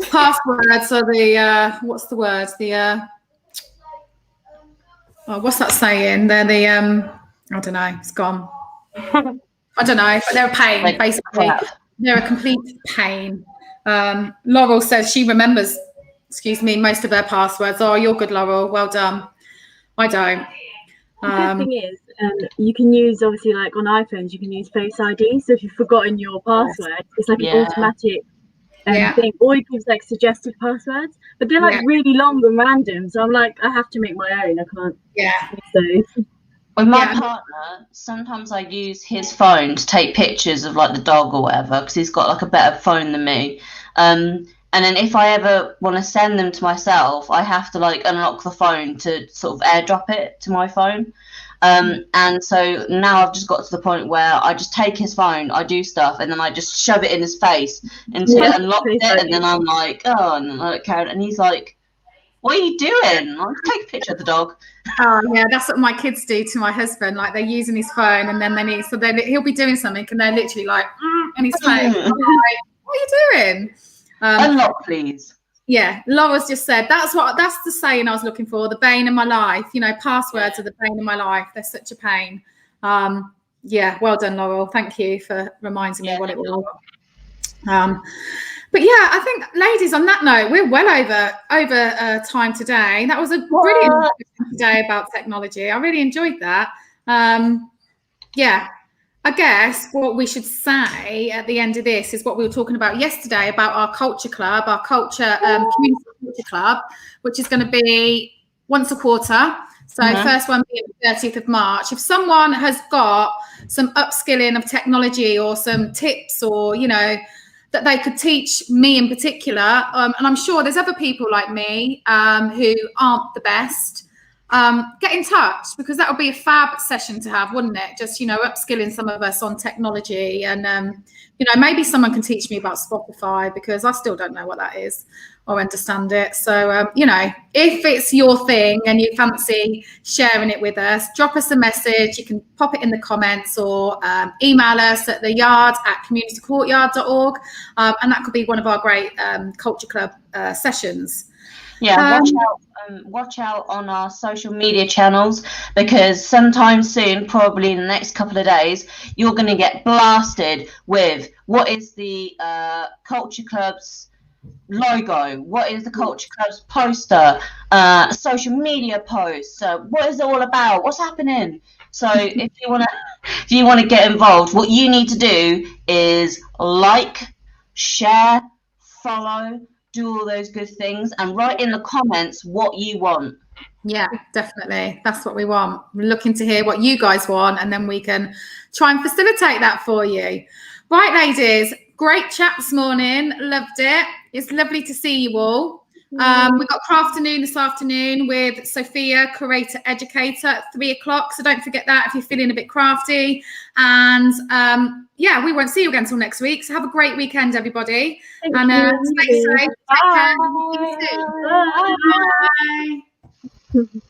passwords are the what's the word? The what's that saying? They're the I don't know. It's gone. I don't know, but they're a pain. Like, basically, crap. they're a complete pain. Laurel says she remembers, most of her passwords. Oh, you're good, Laurel. Well done. I don't. The good thing is, you can use, obviously, like on iPhones, you can use Face ID. So if you've forgotten your password, it's like an automatic thing. Or you can use like suggested passwords, but they're like really long and random. So I'm like, I have to make my own. I can't. Use those. With my partner, sometimes I use his phone to take pictures of like the dog or whatever, because he's got like a better phone than me. And then if I ever want to send them to myself, I have to like unlock the phone to sort of airdrop it to my phone. And so now I've just got to the point where I just take his phone, I do stuff, and then I just shove it in his face until it unlocks it, and then I'm like, oh, and then I look at it, and he's like, what are you doing? I'll take a picture of the dog. Oh yeah, that's what my kids do to my husband. Like they're using his phone, and then then he'll be doing something, and they're literally like, and he's like, what are you doing? Unlock, please. Yeah, Laura's just said that's the saying I was looking for. The bane of my life. You know, passwords are the bane of my life. They're such a pain. Yeah, well done, Laurel. Thank you for reminding me what it was. But yeah, I think, ladies, on that note, we're well over time today. That was a brilliant day about technology. I really enjoyed that. Yeah, I guess what we should say at the end of this is what we were talking about yesterday about our culture club, our community culture club, which is going to be once a quarter. So first one being the 30th of March. If someone has got some upskilling of technology or some tips or, that they could teach me in particular, and I'm sure there's other people like me who aren't the best, get in touch, because that would be a fab session to have, wouldn't it? Just, upskilling some of us on technology, and maybe someone can teach me about Spotify, because I still don't know what that is or understand it. So if it's your thing and you fancy sharing it with us, drop us a message. You can pop it in the comments or email us at theyard@communitycourtyard.org, and that could be one of our great culture club sessions. Yeah, watch out on our social media channels, because sometime soon, probably in the next couple of days, you're going to get blasted with what is the culture club's logo, what is the culture club's poster, social media posts, what is it all about, what's happening. So if you want to get involved, what you need to do is like, share, follow, do all those good things, and write in the comments what you want. Yeah, definitely. That's what we want. We're looking to hear what you guys want, and then we can try and facilitate that for you. Right, ladies, great chat this morning. Loved it. It's lovely to see you all. We've got Crafternoon this afternoon with Sophia, curator educator, at 3:00. So don't forget that if you're feeling a bit crafty. And yeah, we won't see you again until next week. So have a great weekend, everybody. Stay safe. Take care. Bye. Bye.